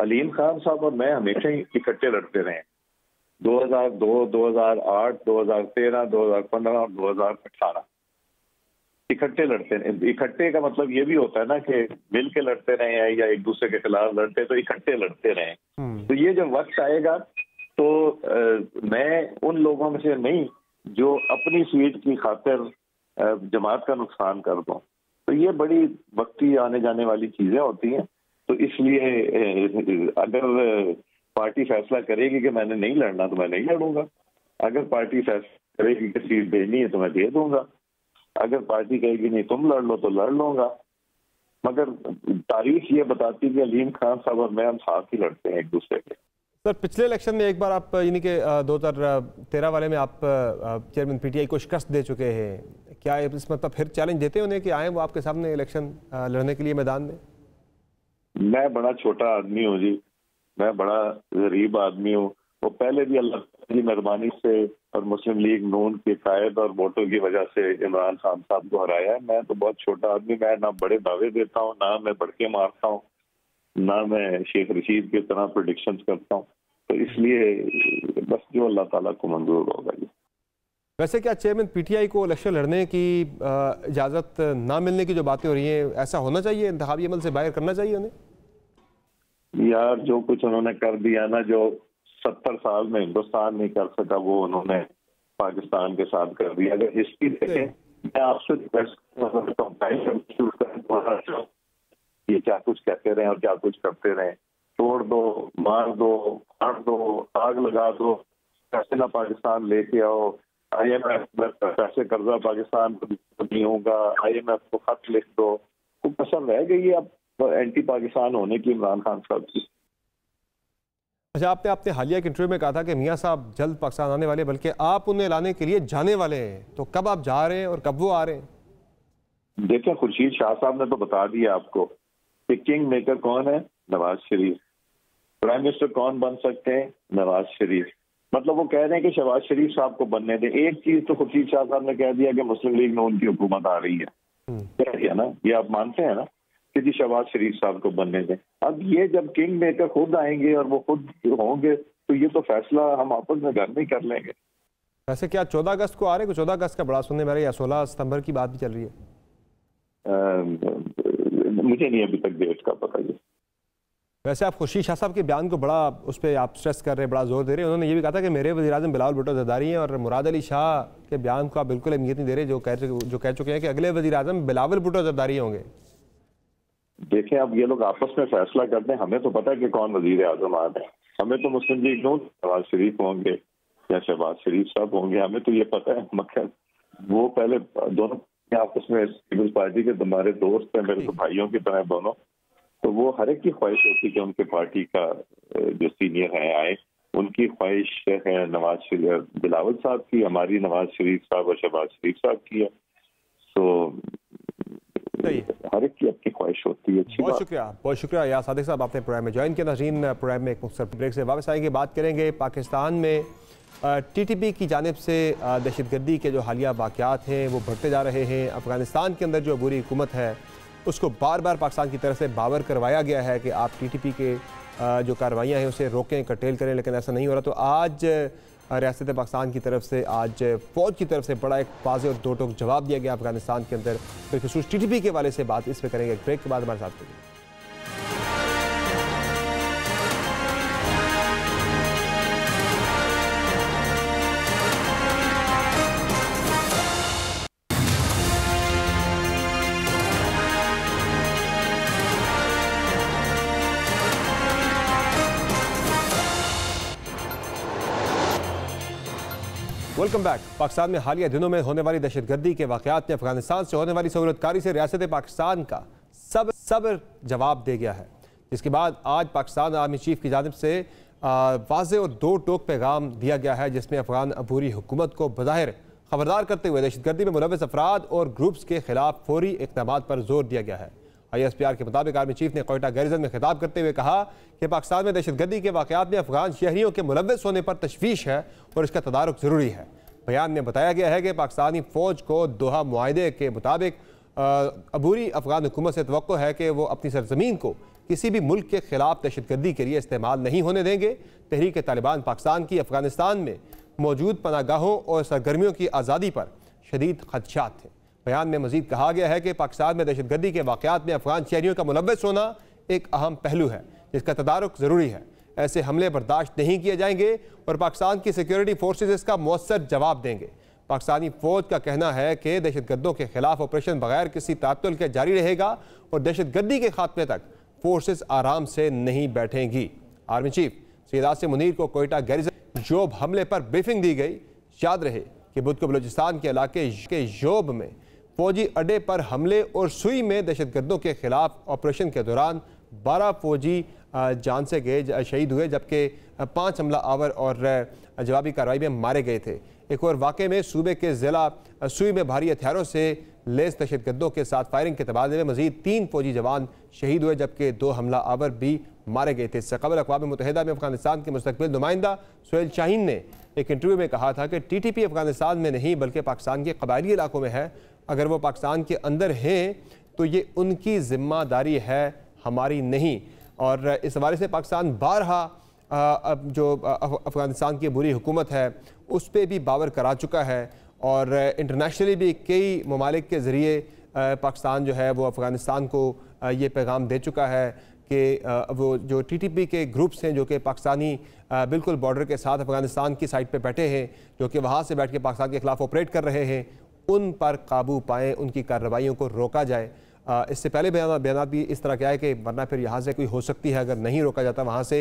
अलीम खान साहब और मैं हमेशा ही इकट्ठे लड़ते रहे। 2002, 2008, 2013, 2015 और 2018 इकट्ठे लड़ते रहे। इकट्ठे का मतलब ये भी होता है ना कि मिल के लड़ते रहे हैं या एक दूसरे के खिलाफ लड़ते, तो इकट्ठे लड़ते रहे। तो ये जब वक्त आएगा तो मैं उन लोगों में से नहीं जो अपनी सीट की खातिर जमात का नुकसान कर दूं। तो ये बड़ी वक्ती आने जाने वाली चीजें होती हैं। तो इसलिए अगर पार्टी फैसला करेगी कि मैंने नहीं लड़ना तो मैं नहीं लड़ूंगा। अगर पार्टी फैसला करेगी कि सीट देनी है तो मैं दे दूंगा। अगर पार्टी कहेगी नहीं तुम लड़ लो तो लड़ लूंगा। मगर तारीख ये बताती है कि अलीम खान साहब और मैं हम साथ ही लड़ते हैं एक दूसरे के। सर पिछले इलेक्शन में एक बार आप यानी कि 2013 वाले में आप चेयरमैन पीटीआई को शिकस्त दे चुके हैं। क्या इस मतलब फिर चैलेंज देते उन्हें कि आए वो आपके सामने इलेक्शन लड़ने के लिए मैदान में? मैं बड़ा छोटा आदमी हूँ जी, मैं बड़ा गरीब आदमी हूँ। वो पहले भी अल्लाह की मेहरबानी से और मुस्लिम लीग नून के कायद और वोटों की वजह से इमरान खान साहब को हराया है। मैं तो बहुत छोटा आदमी, मैं ना बड़े दावे देता हूँ, ना मैं बढ़के मारता हूँ, ना मैं शेख रशीद की तरह प्रेडिक्शंस करता हूँ। तो इसलिए बस जो अल्लाह ताला को मंजूर होगा जी। वैसे क्या चेयरमैन पीटीआई को इलेक्शन लड़ने की इजाज़त ना मिलने की जो बातें हो रही हैं, ऐसा होना चाहिए? इंतखाबी अमल से बाहर करना चाहिए उन्हें? यार जो कुछ उन्होंने कर दिया ना, जो 70 साल में हिंदुस्तान नहीं कर सका वो उन्होंने पाकिस्तान के साथ कर दिया। अगर हिस्ट्री देखें, मैं आपसे ये क्या कुछ कहते रहे और क्या कुछ करते रहे, तोड़ दो, मार दो, फाड़ दो, आग लगा दो, पैसे ना पाकिस्तान लेके आओ, IMF में पैसे कर्जा पाकिस्तान को नहीं होगा, IMF को खत लिख दो, तो कसर रह गई है अब एंटी पाकिस्तान होने की इमरान खान साहब की। अच्छा, आपने अपने हालिया के इंटरव्यू में कहा था कि मियाँ साहब जल्द पाकिस्तान आने वाले, बल्कि आप उन्हें लाने के लिए जाने वाले हैं, तो कब आप जा रहे हैं और कब वो आ रहे हैं? देखिए, खुर्शीद शाह साहब ने तो बता दिया आपको कि किंग मेकर कौन है, नवाज शरीफ। प्राइम मिनिस्टर कौन बन सकते हैं, नवाज शरीफ। मतलब वो कह रहे हैं कि शहबाज शरीफ साहब को बनने दें। एक चीज तो खुर्शीद शाह साहब ने कह दिया कि मुस्लिम लीग नून की हुकूमत आ रही है, कह दिया ना, ये आप मानते हैं ना कि जी शहबाज शरीफ साहब को बनने दें। अब ये जब किंग मेकर खुद आएंगे और वो खुद होंगे तो ये तो फैसला हम आपस में घर में ही कर लेंगे। वैसे क्या 14 अगस्त को आ रहे हैं? 14 अगस्त का बड़ा सुनने में या 16 सितंबर की बात भी चल रही है? मुझे नहीं अभी तक डेट का पता है। वैसे आप खुर्शीद शाह साहब के बयान को बड़ा उस पर आप स्ट्रेस कर रहे हैं, बड़ा जोर दे रहे हैं। उन्होंने ये भी कहा था कि मेरे वज़ीर-ए-आज़म बिलावल भुट्टो ज़रदारी हैं और मुराद अली शाह के बयान को आप बिल्कुल अहमियत नहीं दे रहे, जो कह चुके हैं कि अगले वज़ीर-ए-आज़म बिलावल भुट्टो ज़रदारी होंगे। देखें, अब ये लोग आपस में फैसला करते हैं। हमें तो पता है कि कौन वज़ीर-ए-आज़म आ रहे हैं। हमें तो मुस्लिम लीग नून नवाज शरीफ होंगे या शहबाज शरीफ साहब होंगे, हमें तो ये पता है। मगर वो पहले दोनों आपस में पीपल्स पार्टी के हमारे दोस्त हैं, मेरे तो भाइयों की तरह दोनों। तो वो हर एक की ख्वाहिश होती है कि उनके पार्टी का जो सीनियर है आए। उनकी ख्वाहिश है नवाज बिलावल साहब की, हमारी नवाज शरीफ साहब और शहबाज शरीफ साहब की है। तो हर एक की अपनी ख्वाहिश होती है। बहुत शुक्रिया या सादिक साहब, आपने प्रोग्राम में ज्वाइन किया। नाज़रीन, प्रोग्राम में एक मुख्तसर ब्रेक से वापस आएंगे, बात करेंगे पाकिस्तान में TTP की जानिब से दहशतगर्दी के जो हालिया वाक़यात हैं वो बढ़ते जा रहे हैं। अफ़गानिस्तान के अंदर जो बुरी हुकूमत है उसको बार बार पाकिस्तान की तरफ से बावर करवाया गया है कि आप TTP के जो कार्रवाइयाँ हैं उसे रोकें, कर्टेल करें, लेकिन ऐसा नहीं हो रहा। तो आज रियासत पाकिस्तान की तरफ से आज फ़ौज की तरफ से बड़ा एक वाज़ेह और दो टोक जवाब दिया गया अफ़गानिस्तान के अंदर। बिलखुसूस TTP के हवाले से बात इस पर करेंगे। एक ब्रेक के बाद हमारे साथ करेंगे। Welcome back. पाकिस्तान में हालिया दिनों में होने वाली दहशतगर्दी के वाक़यात में अफगानिस्तान से होने वाली सहूलतकारी से रियासत पाकिस्तान का सब्र जवाब दे गया है, जिसके बाद आज पाकिस्तान आर्मी चीफ की जानिब से वाज़ेह और दो टोक पैगाम दिया गया है, जिसमें अफगान अबूरी हुकूमत को बज़ाहिर खबरदार करते हुए दहशतगर्दी में मुलव्वस अफराद और ग्रुप्स के खिलाफ फौरी इक़दामात पर जोर दिया गया है। ISPR के मुताबिक आर्मी चीफ ने कोयटा गैरिजन में खिताब करते हुए कहा कि पाकिस्तान में दहशतगर्दी के वाक़यात में अफगान शहरियों के मुलव्वस होने पर तशवीश है और इसका तदारुक ज़रूरी है। बयान में बताया गया है कि पाकिस्तानी फ़ौज को दोहा मुआहदे के मुताबिक अबूरी अफगान हुकूमत से तवक्को है कि वो अपनी सरजमीन को किसी भी मुल्क के खिलाफ दहशतगर्दी के लिए इस्तेमाल नहीं होने देंगे। तहरीक तालिबान पाकिस्तान की अफगानिस्तान में मौजूद पनागाहों और सरगर्मियों की आज़ादी पर शदीद खदशात थे। बयान में मजीद कहा गया है कि पाकिस्तान में दहशतगर्दी के वाक़यात में अफगान शहरियों का मुलव्वस होना एक अहम पहलू है, जिसका तदारुक ज़रूरी है। ऐसे हमले बर्दाश्त नहीं किए जाएंगे और पाकिस्तान की सिक्योरिटी फोर्सेज इसका मौसर जवाब देंगे। पाकिस्तानी फ़ौज का कहना है कि दहशतगर्दों के खिलाफ ऑपरेशन बगैर किसी तातुल के जारी रहेगा और दहशतगर्दी के खात्मे तक फोर्सेज आराम से नहीं बैठेंगी। आर्मी चीफ सैयद आसिम मुनीर को कोयटा गैरिजन जोब हमले पर ब्रीफिंग दी गई। याद रहे कि बुध को बलूचिस्तान के इलाके के जोब में फौजी अड्डे पर हमले और सुई में दहशतगर्दों के खिलाफ ऑपरेशन के दौरान 12 फौजी जान से गए शहीद हुए, जबकि 5 हमला आवर और जवाबी कार्रवाई में मारे गए थे। एक और वाक़े में सूबे के ज़िला सुई में भारी हथियारों से लेस दहशतगर्दों के साथ फायरिंग के तबादले में मजीद 3 फौजी जवान शहीद हुए, जबकि 2 हमला आवर भी मारे गए थे। इससे कबल अक़वाम मुत्तहिदा में अफगानिस्तान के मुस्तक़बिल नुमाइंदा सुहेल शाहीन ने एक इंटरव्यू में कहा था कि TTP अफगानिस्तान में नहीं बल्कि पाकिस्तान के कबायली इलाकों में है। अगर वो पाकिस्तान के अंदर हैं तो ये उनकी ज़िम्मेदारी है, हमारी नहीं। और इस हवाले से पाकिस्तान बारहा जो अफ़गानिस्तान की बुरी हुकूमत है उस पर भी बावर करा चुका है और इंटरनेशनली भी कई ममालिक के ज़रिए पाकिस्तान जो है वो अफ़गानिस्तान को ये पैगाम दे चुका है कि वो जो TTP के ग्रुप्स हैं जो कि पाकिस्तानी बिल्कुल बॉर्डर के साथ अफ़गानिस्तान की साइड पे बैठे हैं, जो कि वहाँ से बैठ के पाकिस्तान के ख़िलाफ़ ऑपरेट कर रहे हैं, उन पर काबू पाएँ, उनकी कार्रवाइयों को रोका जाए। इससे पहले बयान भी इस तरह क्या है कि वरना फिर यहाँ से कोई हो सकती है अगर नहीं रोका जाता वहाँ से।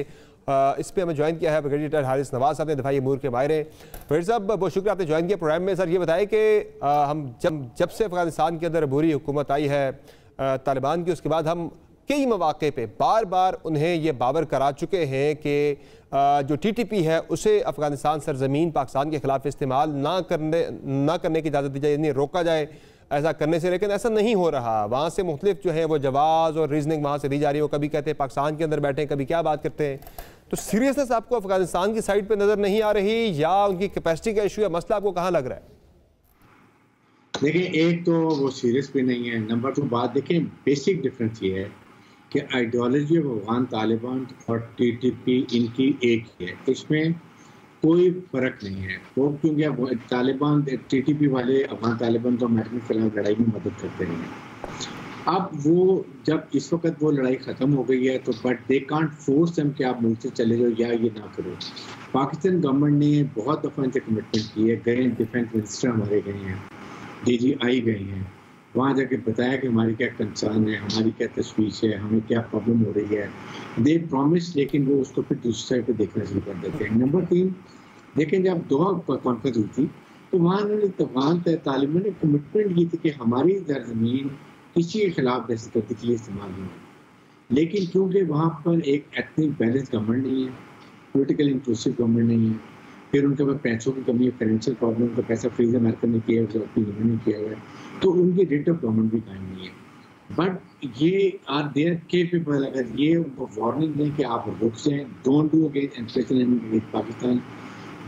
इस पर हमें ज्वाइन किया है ब्रिगेडियर हारिस नवाज साहब ने, दिफाई अमूर के माहिर हैं। फिर साहब बहुत शुक्रिया आपने ज्वाइन किया प्रोग्राम में। सर ये बताएं कि हम जब से अफ़गानिस्तान के अंदर बुरी हुकूमत आई है तालिबान की, उसके बाद हम कई मौक़े पे बार बार उन्हें ये बावर करा चुके हैं कि जो TTP है उसे अफ़गानिस्तान सरजमीन पाकिस्तान के ख़िलाफ़ इस्तेमाल ना करने की इजाज़त दी जाए, यानी रोका जाए ऐसा करने से, लेकिन ऐसा नहीं हो रहा। वहाँ से मुख्तलिफ जो है वो जवाज़ और रीजनिंग वहाँ से दी जा रही हो, कभी कहते हैं पाकिस्तान के अंदर बैठे, कभी क्या बात करते हैं। तो सीरियसनेस आपको अफ़गानिस्तान की साइड पर नज़र नहीं आ रही या उनकी कैपेसिटी का इशू या मसला आपको कहाँ लग रहा है? देखिए, एक तो वो सीरियस भी नहीं है, नंबर 2 बात देखें, बेसिक डिफरेंस ये है कि आइडियोलॉजी ऑफ अफगान तालिबान और TTP इनकी एक ही है, इसमें कोई फ़र्क नहीं है। वो क्योंकि तालिबान TTP वाले अफगान तालिबान तो अमेरिका के खिलाफ लड़ाई में मदद करते रहे हैं। अब वो जब इस वक्त वो लड़ाई ख़त्म हो गई है तो but they can't force them कि आप मुल्क से चले जाओ या ये ना करो। पाकिस्तान गवर्नमेंट ने बहुत दफ़ा इनसे कमिटमेंट की है, गए डिफेंस मिनिस्टर हमारे गए हैं, DGI गए हैं, वहाँ जाके बताया कि हमारी क्या कंसर्न है, हमारी क्या तशवीश है, हमें क्या प्रॉब्लम हो रही है। दे प्रॉमिस, लेकिन वो उसको फिर दूसरी साइड पे देखना शुरू कर देते हैं। नंबर 3 देखें, जब दोहा कॉन्फ्रेंस हुई थी तो वहाँ उन्होंने अफगान तालिबान ने कमिटमेंट की थी कि हमारी ज़मीन किसी के खिलाफ दहशतगर्दी के लिए इस्तेमाल नहीं है। लेकिन क्योंकि वहाँ पर एक एथनिक बैलेंस गवर्नमेंट नहीं है, पोलिटिकल इंक्लूसिव गवर्नमेंट नहीं है, फिर उनके पास पैसों की कमी है, फाइनेंशियल प्रॉब्लम का पैसा फ्रीज अमेरिका ने किया है, ने किया हुआ है, तो उनकी रेट ऑफ गवर्नमेंट भी कायम नहीं है। बट ये आर देयर केपेबल, अगर ये उनको वार्निंग दें कि आप रुक जाएं, don't do against and Pakistan,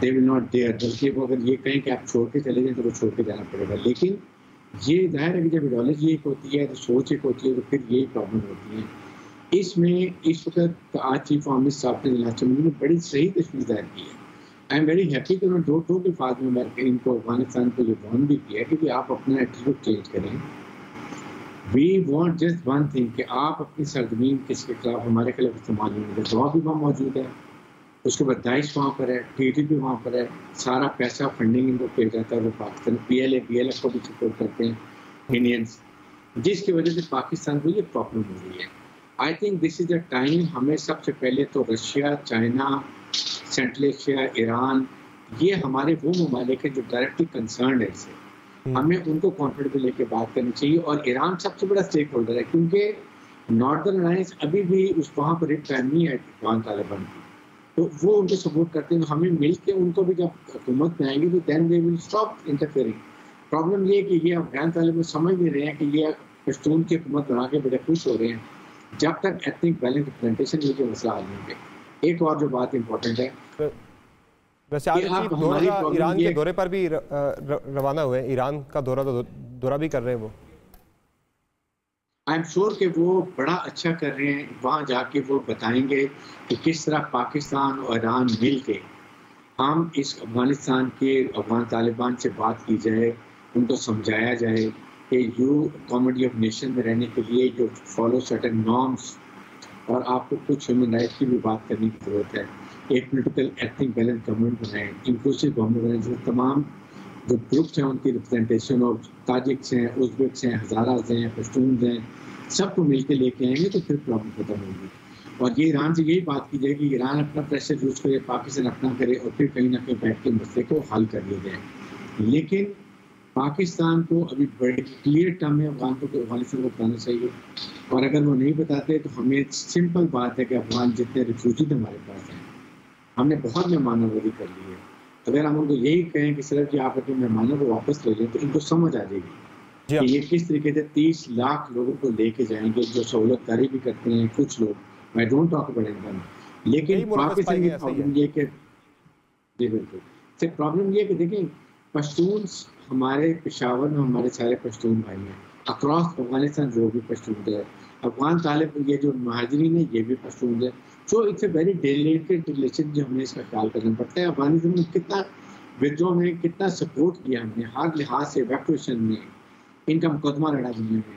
they will not there. बल्कि वो अगर ये कहें कि आप छोड़ के चले जाएं तो वो छोड़ के जाना पड़ेगा। लेकिन ये जाहिर है कि जब आइडियोलॉजी एक होती है तो सोच एक होती है तो फिर यही प्रॉब्लम होती है। इसमें इस वक्त आज चीफ ऑफ साहब ने बड़ी सही तशवीर जाहिर की है। आई एम वेरी हैप्पी कि उन्होंने दो के फाज में इनको अफगानिस्तान को ये वार्न भी किया कि आप अपना एटीट्यूड चेंज करें। We want just one thing कि आप अपनी सरजमीन किसके खिलाफ, हमारे खिलाफ इस्तेमाल नहीं होगा। दवा भी वहाँ मौजूद है, उसके बाद दाइश वहाँ पर है, TTP वहाँ पर है, सारा पैसा फंडिंग इनको किया जाता है। वो पाकिस्तान PLF को भी सपोर्ट करते हैं इंडियंस, जिसकी वजह से पाकिस्तान को ये प्रॉब्लम हो रही है। I think this is the time हमें सबसे पहले तो Russia, China, central Asia, Iran, ये हमारे वो ममालिक हैं जो डायरेक्टली कंसर्न है इससे, हमें उनको कॉन्फिडेंस में लेके बात करनी चाहिए। और ईरान सबसे बड़ा स्टेक होल्डर है, क्योंकि नॉर्दर्न अलायंस अभी भी उस वहाँ पर एक फैमिली है अफगान तालिबान की, तो वो उनको सपोर्ट करते हैं। हमें मिल के उनको भी जब हुकूमत में आएंगे तो then they will stop interfering. Problem ये है कि ये अफगान तालिबान समझ नहीं रहे हैं कि ये पश्तून की हुकूमत बना के बड़े खुश हो रहे हैं। जब तक एथनिक बैलेंस रिप्रेजेंटेशन ये मसला हल नहीं होंगे। एक और जो बात इंपॉर्टेंट है, वैसे आज ईरान के दौरे पर भी रवाना हुए, ईरान का दौरा भी कर रहे हैं वो। आई एम श्योर कि वो बड़ा अच्छा कर रहे हैं। वहाँ जाके वो बताएंगे कि किस तरह पाकिस्तान और ईरान मिल के हम इस अफगानिस्तान के अफगान तालिबान से बात की जाए, उनको समझाया जाए कि यू कॉमेडी ऑफ नेशन में रहने के लिए जो फॉलो सर्टेन नॉर्म्स, और आपको कुछ ह्यूमन राइट्स की भी बात करने की जरूरत है। एक पोलिटिकल एथनिक बैलेंस गवर्नमेंट बनाए, इंक्लूसिव गवर्नमेंट बनाए, जिसमें तमाम जो ग्रुप्स हैं उनकी रिप्रेजेंटेशन और ताजिक्स हैं, उज़्बेक्स हैं, हज़ारास हैं, पश्तून हैं, सबको मिल के लेके आएंगे तो फिर प्रॉब्लम खत्म होगी। और ये ईरान से यही बात की जाए कि ईरान अपना प्रेशर यूज़ करे, पाकिस्तान अपना करे, और फिर कहीं ना कहीं बैठ के मसले को हल कर लिया जाए। लेकिन पाकिस्तान को अभी बड़े क्लियर टर्म में अफगानिस्तान को बताना चाहिए, और अगर वो नहीं बताते तो हमें सिंपल बात है कि अफगान जितने रिफ्यूजीज हमारे पास हैं, हमने बहुत मेहमाननवाजी कर ली है। अगर हम उनको यही कहें कि सिर्फ कि आप अपने मेहमानों को वापस ले लें तो इनको समझ आ जाएगी कि ये किस तरीके से 30 लाख लोगों को लेके जाएंगे, जो सहूलतकारी भी करते हैं कुछ लोग। I don't talk about anyone, लेकिन पाकिस्तान की प्रॉब्लम ये कि जी बिल्कुल से प्रॉब्लम ये कि देखें, पश्तून हमारे पेशावर में हमारे सारे पश्तून भाई हैं, अक्रॉस अफगानिस्तान जो भी पश्तून है, अफगान तालिब ये जो महाजरीन है ये भी पश्तून है। So it's a very delicate relation जो हमें इसका ख्याल करना पड़ता है। अफगानिस्तान में कितना विद्रोह में कितना सपोर्ट किया हमने, हर लिहाज से इवैक्यूएशन में, इनका मुकदमा लड़ा दुनिया में।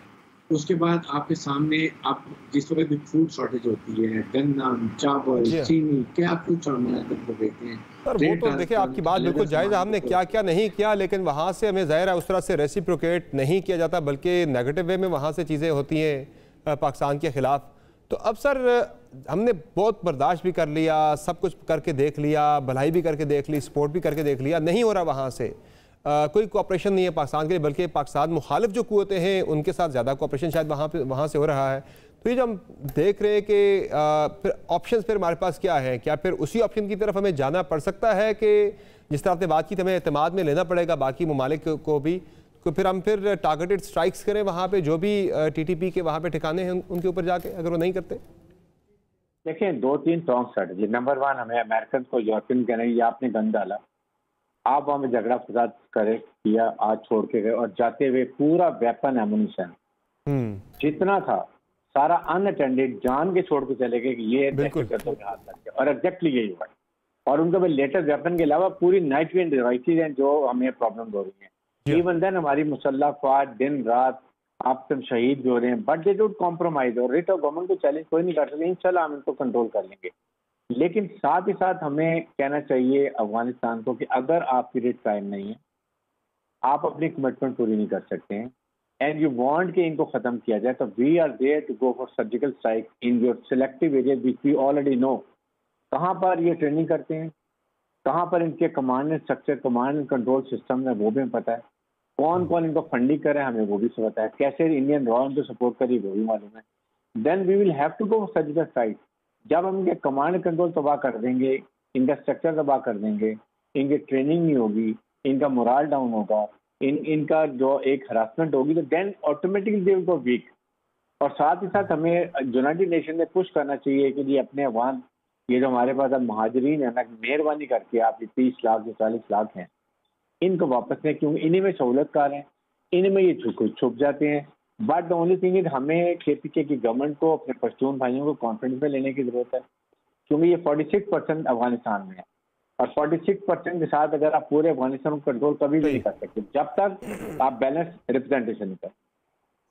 उसके बाद आपके सामने अब जिस वक्त भी फूड शॉर्टेज होती है, गन्ना, चावल, चीनी, क्या कुछ देते हैं। सर वो तो देखिए आपकी बात बिल्कुल जायज़ है, हमने क्या क्या नहीं किया, लेकिन वहाँ से हमें ज़ाहिर है उस तरह से रेसिप्रोकेट नहीं किया जाता, बल्कि नेगेटिव वे में वहाँ से चीज़ें होती हैं पाकिस्तान के ख़िलाफ़। तो अब सर हमने बहुत बर्दाश्त भी कर लिया, सब कुछ करके देख लिया, भलाई भी करके देख ली, सपोर्ट भी करके देख लिया, नहीं हो रहा वहाँ से कोई कोऑपरेशन नहीं है पाकिस्तान के लिए, बल्कि पाकिस्तान मुखालिफ जो कुव्वतें हैं उनके साथ ज़्यादा कोऑपरेशन शायद वहाँ से हो रहा है। तो ये जो हम देख रहे हैं कि फिर ऑप्शन फिर हमारे पास क्या है, क्या फिर उसी ऑप्शन की तरफ हमें जाना पड़ सकता है कि जिस तरह आपने बात की हमें एतमाद में लेना पड़ेगा बाकी ममालिक को भी, तो फिर हम फिर टारगेटेड स्ट्राइक्स करें वहाँ पे जो भी TTP के वहाँ पे ठिकाने हैं उनके ऊपर जाके, अगर वो नहीं करते? देखिए 2-3 स्ट्रॉन्ग स्ट्रेटजी। नंबर 1, हमें अमेरिकन को यूरोपियन कहना है ये आपने गन डाला, आप वहाँ में झगड़ा फसाद करे किया, आज छोड़ के गए, और जाते हुए पूरा वेपन एमुनिशन जितना था सारा अनअटेंडेड जान के छोड़ के चले गए कि ये दहशतगर्दों के हाथ लग गया, और एग्जैक्टली यही हुआ। और उनके पास लेटेस्ट वेपन के अलावा पूरी नाइट विंड डिवाइसेज हैं जो हमें प्रॉब्लम हो रही हैं। इवन देन हमारी मुसल्लह फौज दिन रात आप सब शहीद भी हो रहे हैं, बट दे डोंट कॉम्प्रोमाइज। और रिट ऑफ गवर्नमेंट को चैलेंज कोई नहीं कर सकते, इंशाल्लाह हम इनको कंट्रोल कर लेंगे। लेकिन साथ ही साथ हमें कहना चाहिए अफगानिस्तान को कि अगर आपकी रेट कायम नहीं है, आप अपनी कमिटमेंट पूरी नहीं कर सकते हैं, एंड यू वांट कि इनको खत्म किया जाए, तो we are there to go for surgical strike in your selective area which we already know. कहाँ पर ये ट्रेनिंग करते हैं, कहाँ पर इनके command and structure, command and control system है वो भी हमें पता है, कौन कौन इनको फंडिंग करे हमें वो भी पता है, कैसे इंडियन रॉ इनको सपोर्ट करी वो भी मालूम है। Then we will have to go for surgical strike. जब हम इनके कमांड कंट्रोल तबाह कर देंगे, इनका स्ट्रक्चर तबाह कर देंगे, इनकी ट्रेनिंग नहीं होगी, इनका मोरल डाउन होगा, इनका जो एक हरासमेंट होगी, तो then automatically they will go weak. और साथ ही साथ हमें यूनाइटेड नेशन में पुश करना चाहिए कि जी अपने अफगान ये जो हमारे पास अब महाजरीन है ना, मेहरबानी करके आप 30 लाख या 40 लाख हैं, इनको वापस लें, क्योंकि इन्हीं में सहूलतकार हैं, इन्हीं में ये छुप जाते हैं। But the only thing is हमें KPK की गवर्नमेंट को अपने पश्तून भाइयों को कॉन्फिडेंस में लेने की जरूरत है, क्योंकि ये 46% अफगानिस्तान में है और 46% के साथ अगर आप पूरे अफगानिस्तान को कंट्रोल कभी भी नहीं कर सकते जब तक आप बैलेंस रिप्रेजेंटेशन नहीं कर।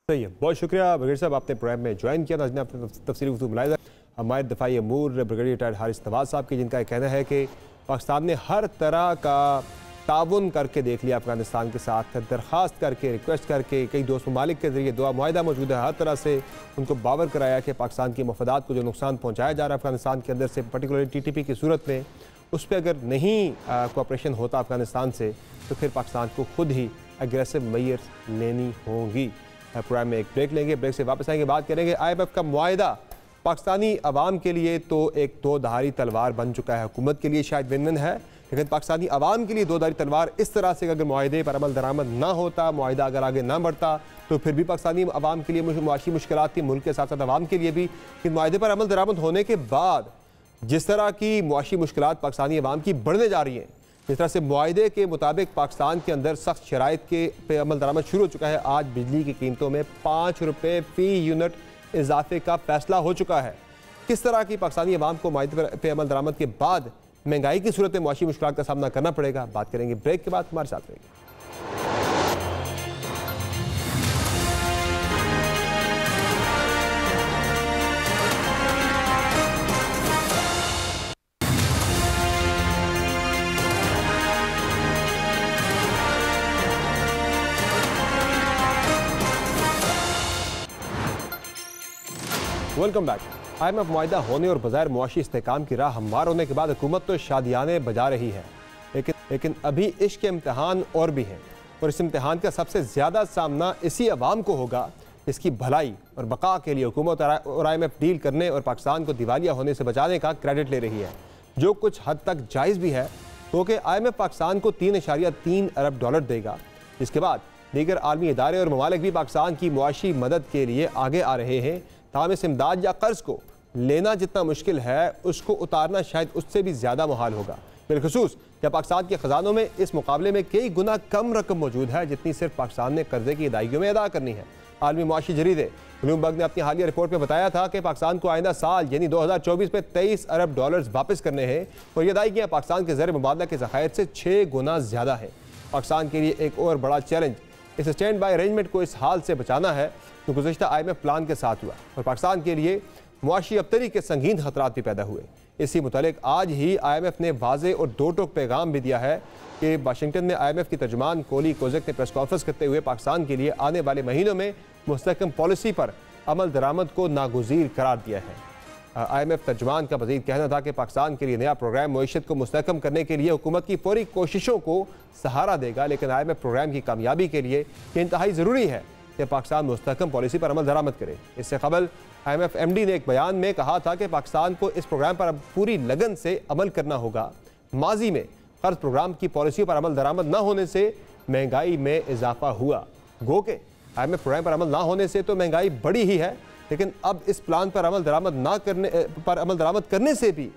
सही है, बहुत शुक्रिया ब्रिगेडियर साहब, आपने प्रोग्राम में ज्वाइन किया। नाज़रीन, आपने तफसीली गुफ्तगू मुलाहिज़ा हमारे दफ़ाई अमूर ब्रिगेडियर रिटायर्ड हारिस नवाज साहब की, जिनका कहना है कि पाकिस्तान ने हर तरह का ताउन करके देख लिया अफगानिस्तान के साथ, दरख्वास्त करके, रिक्वेस्ट करके, कई दोस्त ममालिक के जरिए दुआ मुआहिदा मौजूद है, हर तरह से उनको बावर कराया कि पाकिस्तान के मफादात को जो नुकसान पहुँचाया जा रहा है अफगानिस्तान के अंदर से, पर्टिकुलरली TTP की सूरत में, उस पर अगर नहीं कोऑपरेशन होता अफगानिस्तान से तो फिर पाकिस्तान को खुद ही एग्रेसिव मेजर्स लेनी होंगी। प्रोग्राम में एक ब्रेक लेंगे, ब्रेक से वापस आएंगे, बात करेंगे IMF का मुआहिदा पाकिस्तानी अवाम के लिए तो एक दो धारी तलवार बन चुका है, हुकूमत के लिए शायद विन विन है, लेकिन पाकिस्तानी अवाम के लिए दो धारी तलवार इस तरह से अगर मुआहिदे पर अमल दरामद ना होता, मुआहिदा अगर आगे ना बढ़ता तो फिर भी पाकिस्तानी अवाम के लिए मुआशी मुश्किलात थी, मुल्क के साथ साथ अवाम के लिए भी। कि मुआहिदे पर अमल दरामद होने के बाद जिस तरह की मुआशी मुश्किलात पाकिस्तानी अवाम की बढ़ने जा रही हैं, जिस तरह से मुआहिदे के मुताबिक पाकिस्तान के अंदर सख्त शराइत के पे अमल दरामद शुरू हो चुका है। आज बिजली की कीमतों में 5 रुपये फ़ी यूनिट इजाफे का फैसला हो चुका है। किस तरह की पाकिस्तानी अवाम को मुआहिदे पे अमल दरामद के बाद महंगाई की सूरत में मुआशी मुश्किलात का सामना करना पड़ेगा, बात करेंगे ब्रेक के बाद। हमारे साथ रहिए। Welcome back. IMF मुआहिदा होने और बाज़ाहिर मुआशी इस्तेहकाम की राह हमवार होने के बाद हुकूमत तो शादियाने बजा रही है, लेकिन अभी इश्क के इम्तहान और भी हैं, और इस इम्तहान का सबसे ज़्यादा सामना इसी अवाम को होगा जिसकी भलाई और बका के लिए हुकूमत और IMF डील करने और पाकिस्तान को दिवालिया होने से बचाने का क्रेडिट ले रही है, जो कुछ हद तक जायज़ भी है, क्योंकि IMF पाकिस्तान को 3.3 अरब डॉलर देगा, जिसके बाद दीगर आलमी इदारे और ममालिक भी पाकिस्तान की मुआशी मदद के लिए आगे आ रहे हैं। ताहम इस इमदाद या कर्ज को लेना जितना मुश्किल है, उसको उतारना शायद उससे भी ज़्यादा मुहाल होगा, बिलखुसूस जब पाकिस्तान के ख़जानों में इस मुकाबले में कई गुना कम रकम मौजूद है जितनी सिर्फ पाकिस्तान ने कर्जे की अदायगियों में अदा करनी है। आलमी मुआशी जरीदे ब्लूमबर्ग ने अपनी हालिया रिपोर्ट में बताया था कि पाकिस्तान को आइंदा साल यानी 2024 में 23 अरब डॉलर वापस करने हैं, और ये अदायगियाँ पाकिस्तान के ज़र मुबादला के ज़खायर से 6 गुना ज़्यादा है। पाकिस्तान के लिए एक और बड़ा चैलेंज इस स्टैंड बाई अरेंजमेंट को इस हाल से बचाना है जो गुज़श्ता IMF प्लान के साथ हुआ, और पाकिस्तान के लिए मुआशी अबतरी के संगीन खतरात भी पैदा हुए। इसी मुतालिक आज ही IMF ने वाज़े और दो टोक पैगाम भी दिया है कि वाशिंगटन में IMF की तर्जुमान कोली कोज़क ने प्रेस कॉन्फ्रेंस करते हुए पाकिस्तान के लिए आने वाले महीनों में मुस्तहकम पॉलिसी पर अमल दरामद को नागुज़ीर करार दिया है। IMF तर्जुमान का मज़ीद कहना था कि पाकिस्तान के लिए नया प्रोग्राम मईशत को मुस्तहकम करने के लिए हुकूमत की पूरी कोशिशों को सहारा देगा, लेकिन IMF प्रोग्राम की कामयाबी के लिए ये इंतहाई ज़रूरी है कि पाकिस्तान मुस्तहकम पॉलिसी पर अमल दरामद करे। इससे कबल IMF MD ने एक बयान में कहा था कि पाकिस्तान को इस प्रोग्राम पर अब पूरी लगन से अमल करना होगा। माजी में कर्ज प्रोग्राम की पॉलिसियों पर अमल दरामद न होने से महंगाई में इजाफा हुआ। गो के IMF प्रोग्राम पर अमल ना होने से तो महंगाई बढ़ी ही है, लेकिन अब इस प्लान पर अमल दरामद करने से भी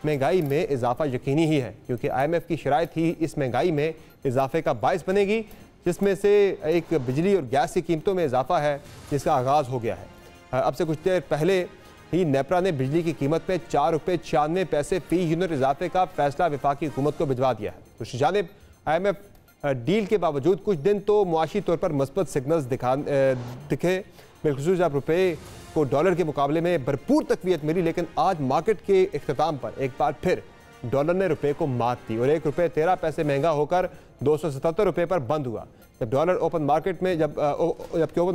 महंगाई में इजाफा यकीनी ही है, क्योंकि IMF की शराइत ही इस महंगाई में इजाफे का बायस बनेगी, जिसमें से एक बिजली और गैस की कीमतों में इजाफा है जिसका आगाज़ हो गया है। अब से कुछ देर पहले ही नेपरा ने बिजली की कीमत में 4 रुपये 96 पैसे फ़ी यूनिट इजाफे का फैसला वफाकी हुकूमत को भिजवा दिया है। दूसरी जानिब IMF डील के बावजूद कुछ दिन तो मुआशी तौर पर मस्बत सिग्नल्स दिखे, बिलखुसूस जब रुपये को डॉलर के मुकाबले में भरपूर तकवीत मिली, लेकिन आज मार्केट के इख्तिताम पर एक बार फिर डॉलर ने रुपये को मात दी और 1 रुपये 13 पैसे महंगा होकर 277 रुपये पर बंद हुआ। जबकि ओपन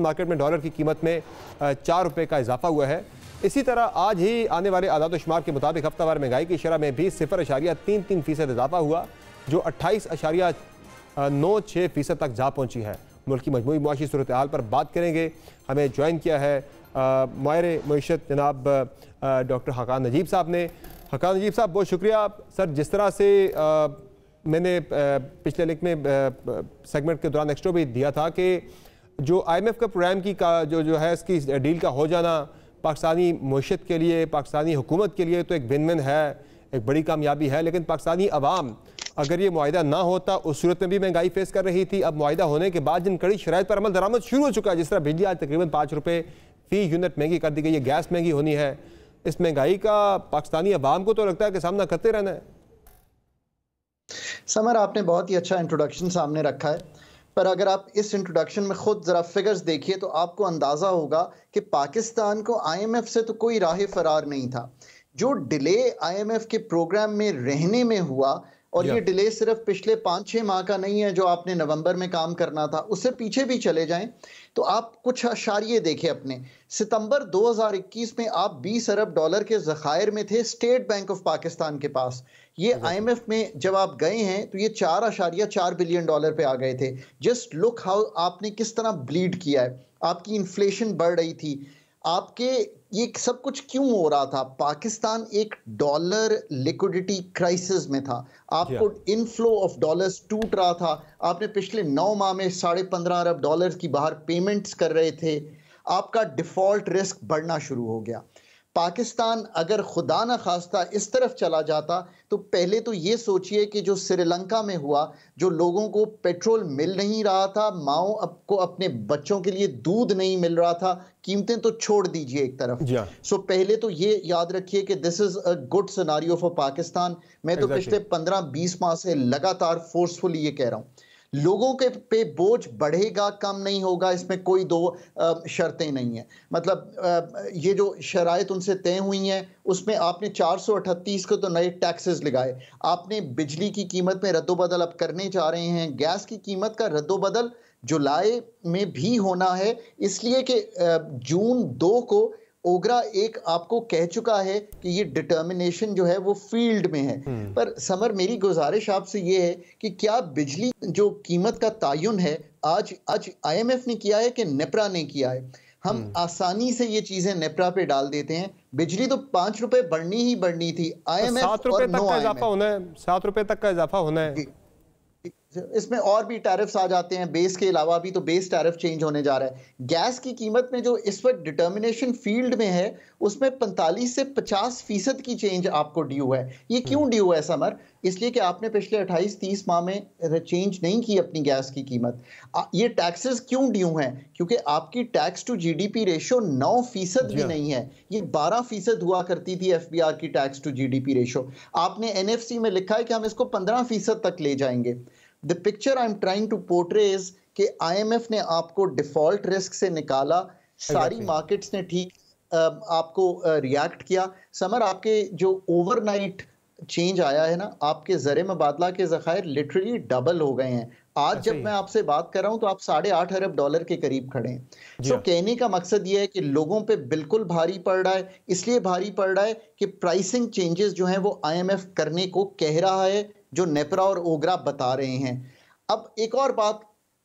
मार्केट में डॉलर की कीमत में 4 रुपये का इजाफा हुआ है। इसी तरह आज ही आने वाले आदाद शुमार के मुताबिक हफ्तावार महंगाई की शरह में भी 0.33% इजाफा हुआ, जो 28.96% तक जा पहुँची है। मुल्क की मजमूई मुआशी सूरत हाल पर बात करेंगे। हमें ज्वाइन किया है माहिर मईशत जनाब डॉक्टर हकान नजीब साहब ने। हकान नजीब साहब, बहुत शुक्रिया सर। जिस तरह से मैंने पिछले लिंक में सेगमेंट के दौरान एक्स्ट्रा भी दिया था कि जो IMF का प्रोग्राम की का जो है इसकी डील का हो जाना पाकिस्तानी मुआशरत के लिए, पाकिस्तानी हुकूमत के लिए तो एक विन विन है, एक बड़ी कामयाबी है। लेकिन पाकिस्तानी अवाम अगर ये मुआहिदा ना होता, उस सूरत में भी महंगाई फेस कर रही थी। अब मुआहिदा होने के बाद जिन कड़ी शराइत पर अमल दरामद शुरू हो चुका है, जिस तरह बिजली आज तकरीबन 5 रुपये फी यूनिट महंगी कर दी गई है, गैस महंगी होनी है, इस महंगाई का पाकिस्तानी अवाम को तो लगता है कि सामना करते रहना है। समर, आपने बहुत ही अच्छा इंट्रोडक्शन सामने रखा है, पर अगर आप इस इंट्रोडक्शन में खुद ज़रा फिगर्स देखिए तो आपको अंदाज़ा होगा कि पाकिस्तान को IMF से तो कोई राह फरार नहीं था। जो डिले IMF के प्रोग्राम में रहने में हुआ, और ये डिले सिर्फ पिछले 5-6 माह का नहीं है जो आपने नवंबर में काम करना था, उससे पीछे भी चले जाएं तो आप कुछ अशारिये देखें अपने। सितंबर 2021 में आप 20 अरब डॉलर के ज़खायर में थे स्टेट बैंक ऑफ पाकिस्तान के पास। ये IMF में जब आप गए हैं तो ये 4.4 बिलियन डॉलर पे आ गए थे। जस्ट लुक हाउ आपने किस तरह ब्लीड किया है। आपकी इन्फ्लेशन बढ़ रही थी, आपके ये सब कुछ क्यों हो रहा था? पाकिस्तान एक डॉलर लिक्विडिटी क्राइसिस में था, आपको इनफ्लो ऑफ डॉलर्स टूट रहा था। आपने पिछले 9 माह में 15.5 अरब डॉलर की बाहर पेमेंट्स कर रहे थे। आपका डिफॉल्ट रिस्क बढ़ना शुरू हो गया। पाकिस्तान अगर खुदा न खास्ता इस तरफ चला जाता तो पहले तो ये सोचिए कि जो श्रीलंका में हुआ, जो लोगों को पेट्रोल मिल नहीं रहा था, माओ को अपने बच्चों के लिए दूध नहीं मिल रहा था, कीमतें तो छोड़ दीजिए एक तरफ। सो पहले तो ये याद रखिए कि this is a good scenario for Pakistan. मैं तो पिछले 15-20 माह से लगातार फोर्सफुली ये कह रहा हूँ, लोगों के पे बोझ बढ़ेगा, कम नहीं होगा, इसमें कोई दो शर्तें नहीं है। मतलब ये जो शराइत उनसे तय हुई हैं उसमें आपने 438 को तो नए टैक्सेस लगाए, आपने बिजली की कीमत में रद्दोबदल अब करने जा रहे हैं, गैस की कीमत का रद्दोबदल जुलाई में भी होना है, इसलिए कि जून 2 को ओगरा एक आपको कह चुका है कि ये डिटर्मिनेशन जो है वो फील्ड में है। पर समर, मेरी गुजारिश आपसे ये है कि क्या बिजली जो कीमत का तायुन है आज IMF ने किया है कि नेप्रा ने किया है? हम आसानी से ये चीजें नेप्रा पे डाल देते हैं। बिजली तो 5 रुपए बढ़नी ही बढ़नी थी। IMF 7 रुपए तक का इजाफा होना है, 7 रुपए तक का इजाफा होना है। इसमें और भी टैरिफ्स आ जाते हैं, बेस के अलावा भी तो बेस टैरिफ चेंज होने जा रहा है। गैस की कीमत में जो इस वक्त डिटर्मिनेशन फील्ड में है उसमें 45 से 50% की चेंज आपको ड्यू है। ये क्यों ड्यू है समर? इसलिए कि आपने पिछले 28-30 माह में चेंज नहीं की अपनी गैस की कीमत। ये टैक्सेस क्यों ड्यू हैं? क्योंकि आपकी टैक्स टू GDP रेशो 9% भी नहीं है, ये 12% हुआ करती थी FBR की टैक्स टू GDP रेशो। आपने NFC में लिखा है कि हम इसको 15% तक ले जाएंगे। The picture I'm trying to portray is कि IMF ने आपको डिफॉल्ट रिस्क से निकाला, सारी मार्केट्स ने ठीक आपको रिएक्ट किया। समर, आपके जो ओवरनाइट चेंज आया है ना, आपके ज़र मुबादला के ज़खायर लिटरली डबल हो गए हैं। आज जब मैं आपसे बात कर रहा हूं तो आप 8.5 अरब डॉलर के करीब खड़े हैं। सो कहने का मकसद ये है कि लोगों पे बिल्कुल भारी पड़ रहा है। इसलिए भारी पड़ रहा है कि प्राइसिंग चेंजेस जो हैं वो IMF करने को कह रहा है, जो नेप्रा और ओगरा बता रहे हैं। अब एक और बात,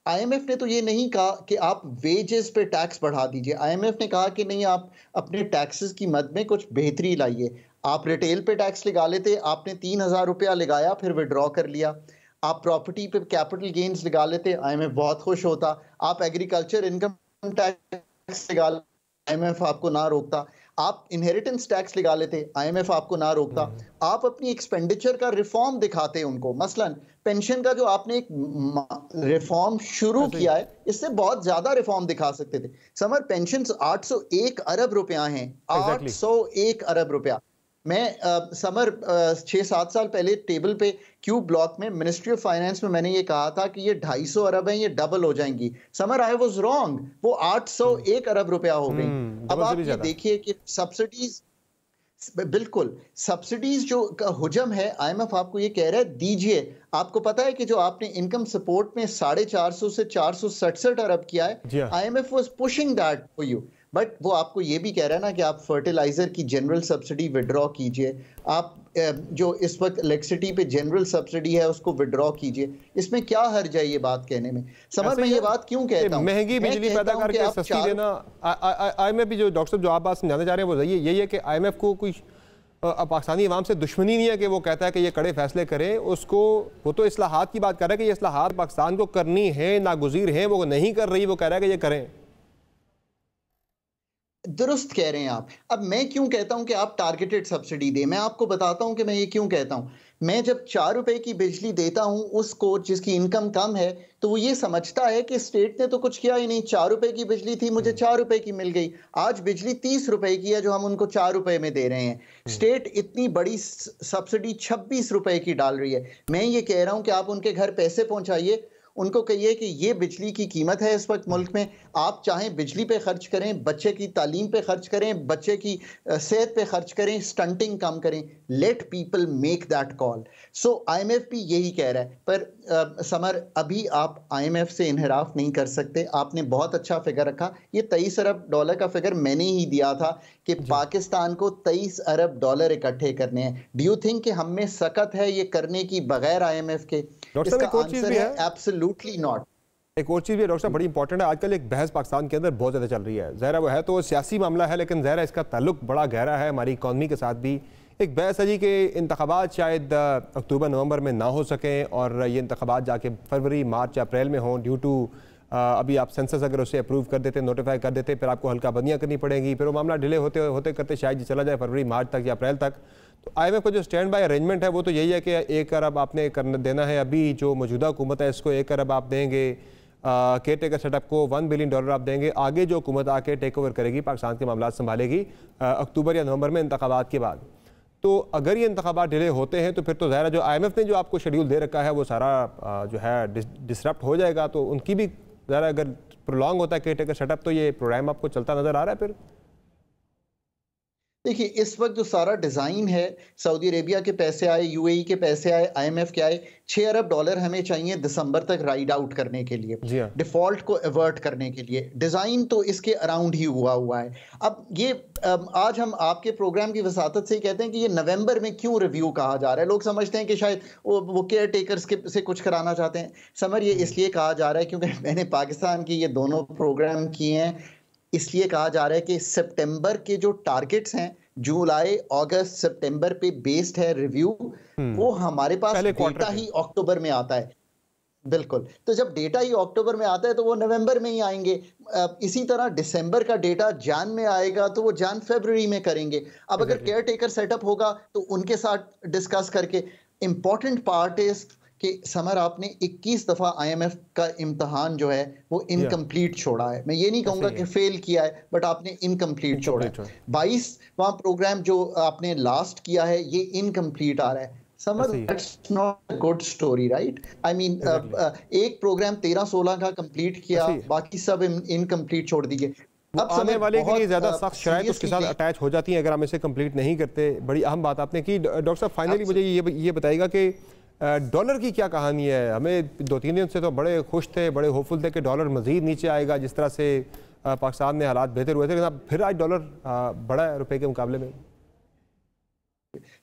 IMF ने तो ये नहीं कहा कि आप वेजेस पे टैक्स बढ़ा दीजिए। IMF ने कहा कि नहीं, आप अपने टैक्सेस की मद में कुछ बेहतरी लाइए। आप रिटेल पे टैक्स लगा लेते, आपने 3,000 रुपया लगाया फिर विड्रॉ कर लिया। आप प्रॉपर्टी पे कैपिटल गेन्स लगा लेते, IMF बहुत खुश होता। आप एग्रीकल्चर इनकम टैक्स लगा लेते, IMF आपको ना रोकता। आप इनहेरिटेंस टैक्स लगा लेते, IMF आपको ना रोकता। आप अपनी एक्सपेंडिचर का रिफॉर्म दिखाते उनको, मसलन पेंशन का जो आपने एक रिफॉर्म शुरू किया है, इससे बहुत ज्यादा रिफॉर्म दिखा सकते थे। समर, पेंशन 801 अरब रुपया हैं, 801 अरब रुपया। मैं समर 6-7 साल पहले टेबल पे क्यू ब्लॉक में मिनिस्ट्री ऑफ फाइनेंस में मैंने ये कहा था कि ये 250 अरब हैं, ये डबल हो जाएंगी। समर, आई वाज रॉन्ग, वो 801 अरब रुपया हो गई। अब आप ये देखिए कि सब्सिडीज, बिल्कुल सब्सिडीज जो का हुजम है, IMF आपको ये कह रहा है दीजिए। आपको पता है कि जो आपने इनकम सपोर्ट में 450 से 467 अरब किया है, IMF was pushing that for you, but वो आपको ये भी कह रहा है ना कि आप फर्टिलाइजर की जनरल सब्सिडी विड्रॉ कीजिए, आप जो इस वक्त इलेक्ट्रिसिटी पे जनरल सब्सिडी है उसको विड्रॉ कीजिए। इसमें क्या हर्ज है ये बात कहने में? समझ में ये बात क्यों कहता हूं? महंगी बिजली पैदा करके सस्ती देना, IMF भी जो डॉक्टर साहब जो आप बात समझाना चाह रहे हैं वो यही है कि IMF को कोई अब पाकिस्तानी अवाम से दुश्मनी नहीं है कि वो कहता है कि ये कड़े फैसले करें, उसको वो तो इस्लाहात की बात कर रहा है कि ये इस्लाहात पाकिस्तान को करनी है, नागुज़ीर हैं, वो नहीं कर रही, वो कह रहा है कि ये करें। दुरुस्त कह रहे हैं आप। अब मैं क्यों कहता हूं कि आप टारगेटेड सब्सिडी दें, मैं आपको बताता हूं कि मैं ये क्यों कहता हूं। मैं जब 4 रुपए की बिजली देता हूं उसको जिसकी इनकम कम है, तो वो ये समझता है कि स्टेट ने तो कुछ किया ही नहीं, 4 रुपए की बिजली थी, मुझे 4 रुपए की मिल गई। आज बिजली 30 रुपए की है जो हम उनको 4 रुपए में दे रहे हैं। स्टेट इतनी बड़ी सब्सिडी 26 रुपए की डाल रही है। मैं ये कह रहा हूं कि आप उनके घर पैसे पहुंचाइए, उनको कहिए कि ये बिजली की कीमत है इस वक्त मुल्क में, आप चाहें बिजली पे खर्च करें, बच्चे की तालीम पे खर्च करें, बच्चे की सेहत पे खर्च करें, स्टंटिंग कम करें। Let people make that call. So IMF भी यही कह रहा है, पर समर अभी आप IMF से इनहराफ नहीं कर सकते। आपने बहुत अच्छा फिगर रखा, ये 23 अरब डॉलर का फिगर मैंने ही दिया था कि पाकिस्तान को 23 अरब डॉलर इकट्ठे करने हैं। डू यू थिंक कि हम में सकत है ये करने की बगैर IMF के? इसका आंसर है एब्सोल्युटली नॉट। एक और चीज़ भी डॉक्टर साहब बड़ी इंपॉर्टेंट है, आजकल एक बहस पाकिस्तान के अंदर बहुत ज़्यादा चल रही है। ज़ाहिर वो है तो सियासी मामला है, लेकिन ज़ाहिर इसका ताल्लुक बड़ा गहरा है हमारी इकॉनमी के साथ भी। एक बहस है जी कि इंतखाबात शायद अक्टूबर नवंबर में ना हो सकें और ये इंतखाबात जाके फरवरी मार्च अप्रैल में हों, ड्यू टू अभी आप सेंसस अगर उसे अप्रूव कर देते, नोटिफाई कर देते, फिर आपको हल्का बंदियाँ करनी पड़ेंगी, फिर वो मामला डिले होते होते करते शायद चला जाए फरवरी मार्च तक या अप्रैल तक। तो IMF का जो स्टैंड बाय अरेंजमेंट है वो तो यही है कि 1 अरब आपने करना देना है। अभी जो मौजूदा हुकूमत है इसको 1 अरब आप देंगे, केयर टेकर सेटअप को $1 बिलियन आप देंगे। आगे जो हुकूमत आके टेक ओवर करेगी, पाकिस्तान के मामला संभालेगी अक्टूबर या नवंबर में इंतखाबात के बाद। तो अगर ये इंतखाबात डिले होते हैं तो फिर तो ज़ाहिर जो IMF ने जो आपको शेड्यूल दे रखा है वो सारा जो है डिसरप्ट हो जाएगा। तो उनकी भी ज़रा अगर प्रोलॉन्ग होता है केयर टेकर सेटअप तो ये प्रोग्राम आपको चलता नज़र आ रहा है। फिर देखिए इस वक्त जो सारा डिज़ाइन है, सऊदी अरेबिया के पैसे आए, UAE के पैसे आए, IMF के आए, 6 अरब डॉलर हमें चाहिए दिसंबर तक राइड आउट करने के लिए, डिफॉल्ट को अवर्ट करने के लिए। डिज़ाइन तो इसके अराउंड ही हुआ है। अब ये आज हम आपके प्रोग्राम की वसातत से ही कहते हैं कि ये नवंबर में क्यों रिव्यू कहा जा रहा है। लोग समझते हैं कि शायद वो केयर टेकर्स से कुछ कराना चाहते हैं। समर ये इसलिए कहा जा रहा है क्योंकि मैंने पाकिस्तान की ये दोनों प्रोग्राम किए हैं, इसलिए कहा जा रहा है कि सितंबर के जो टारगेट्स हैं, जुलाई अगस्त सितंबर पे बेस्ड है रिव्यू, वो हमारे पास डेटा ही अक्टूबर में आता है। बिल्कुल, तो जब डेटा ही अक्टूबर में आता है तो वो नवंबर में ही आएंगे। इसी तरह दिसंबर का डेटा जान में आएगा तो वो जान फरवरी में करेंगे। अब अगर केयर टेकर सेटअप होगा तो उनके साथ डिस्कस करके। इंपॉर्टेंट पार्ट इज कि समर आपने 21 दफ़ा IMF का इम्तहान जो है वो इनकम्प्लीट छोड़ा है। मैं ये नहीं कहूँगा कि फेल किया है, बट आपने इनकम्प्लीट छोड़ा है। 22वां प्रोग्राम जो आपने लास्ट किया है ये इनकम्प्लीट आ रहा है। Summer that's not a good story, right? I mean एक प्रोग्राम 13-16 का कंप्लीट किया, बाकी सब इनकम्प्लीट छोड़ दिए। अब आने वाले के लिए ज़्यादा सख्त शराइत उसके साथ अटैच हो जाती हैं अगर हम इसे कंप्लीट नहीं करते। बड़ी अहम बात आपने की। डॉक्टर साहब फाइनली मुझे ये बताइएगा कि डॉलर की क्या कहानी है? हमें 2-3 दिन से तो बड़े खुश थे, बड़े होपफुल थे कि डॉलर मज़ीद नीचे आएगा, जिस तरह से पाकिस्तान में हालात बेहतर हुए थे, लेकिन फिर आज डॉलर बढ़ा है रुपए के मुकाबले में।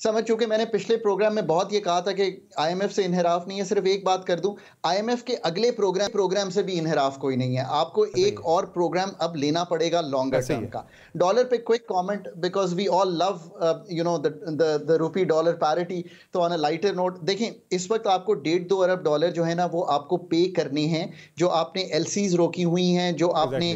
समझ चुके, मैंने पिछले प्रोग्राम में बहुत ये कहा था कि IMF से इनहराफ नहीं है। सिर्फ एक बात कर दूं, IMF के अगले प्रोग्राम से भी इनहराफ कोई नहीं है। आपको एक और प्रोग्राम अब लेना पड़ेगा लॉन्गर टर्म का। डॉलर पे quick comment, because we all love you know the rupee dollar parity. तो ऑन अ लाइटर नोट देखें, इस वक्त आपको 1.5-2 अरब डॉलर जो है ना वो आपको पे करने हैं, जो आपने LCs रोकी हुई हैं, जो आपने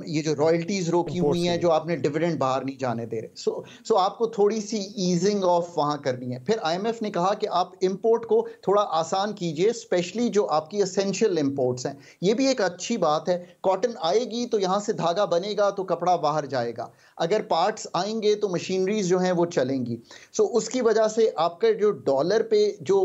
ये जो रॉयल्टीज रोकी हुई हैं, जो आपने डिविडेंड बाहर नहीं जाने दे रहे। सो आपको थोड़ी सी ईजिंग ऑफ वहां करनी है। फिर IMF ने कहा कि आप इंपोर्ट को थोड़ा आसान कीजिए, स्पेशली जो आपकी एसेंशियल इंपोर्ट्स हैं। ये भी एक अच्छी बात है। कॉटन आएगी तो यहां से धागा बनेगा तो कपड़ा बाहर जाएगा, अगर पार्ट्स आएंगे तो मशीनरीज जो हैं वो चलेंगी। सो उसकी वजह से आपका जो डॉलर पे जो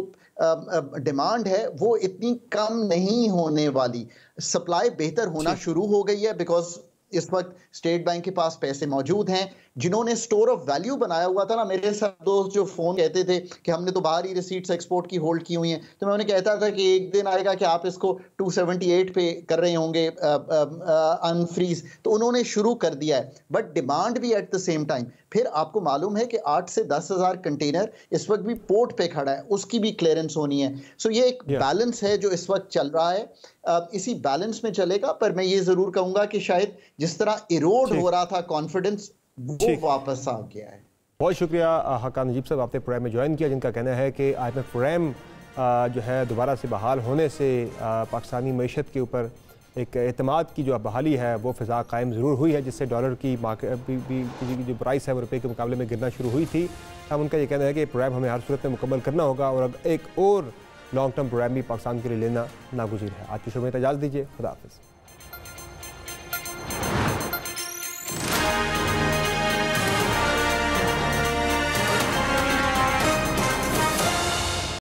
डिमांड है वो इतनी कम नहीं होने वाली। सप्लाई बेहतर होना शुरू हो गई है, बिकॉज इस वक्त स्टेट बैंक के पास पैसे मौजूद हैं। जिन्होंने स्टोर ऑफ वैल्यू बनाया हुआ था ना, मेरे साथ दोस्त जो फोन कहते थे कि हमने तो बाहर ही रिसीट्स एक्सपोर्ट की होल्ड की हुई हैं, तो मैं उन्हें कहता था कि एक दिन आएगा कि आप इसको 278 पे कर रहे होंगे अनफ्रीज, तो उन्होंने शुरू कर दिया है। बट डिमांड भी एट द सेम टाइम, फिर आपको मालूम है कि 8 से 10 हज़ार कंटेनर इस वक्त भी पोर्ट पे खड़ा है, उसकी भी क्लियरेंस होनी है। सो ये एक बैलेंस है जो इस वक्त चल रहा है, इसी बैलेंस में चलेगा। पर मैं ये जरूर कहूंगा कि शायद जिस तरह इरोड हो रहा था कॉन्फिडेंस, वो वापस आ गया है। बहुत शुक्रिया हकान नजीब साहब, आपने प्रोग्राम में ज्वाइन किया, जिनका कहना है कि IMF प्रोग्राम जो है दोबारा से बहाल होने से पाकिस्तानी मईशत के ऊपर एक एतमाद की जो बहाली है वो फ़िज़ा कायम ज़रूर हुई है, जिससे डॉलर की जो प्राइस है वो रुपये के मुकाबले में गिरना शुरू हुई थी। अब उनका ये कहना है कि प्रोग्राम हमें हर सूरत में मुकम्मल करना होगा और एक और लॉन्ग टर्म प्रोग्राम भी पाकिस्तान के लिए लेना नागुज़ीर है। आज की शो में इजाज़त दीजिए, खुदा हाफ़िज़।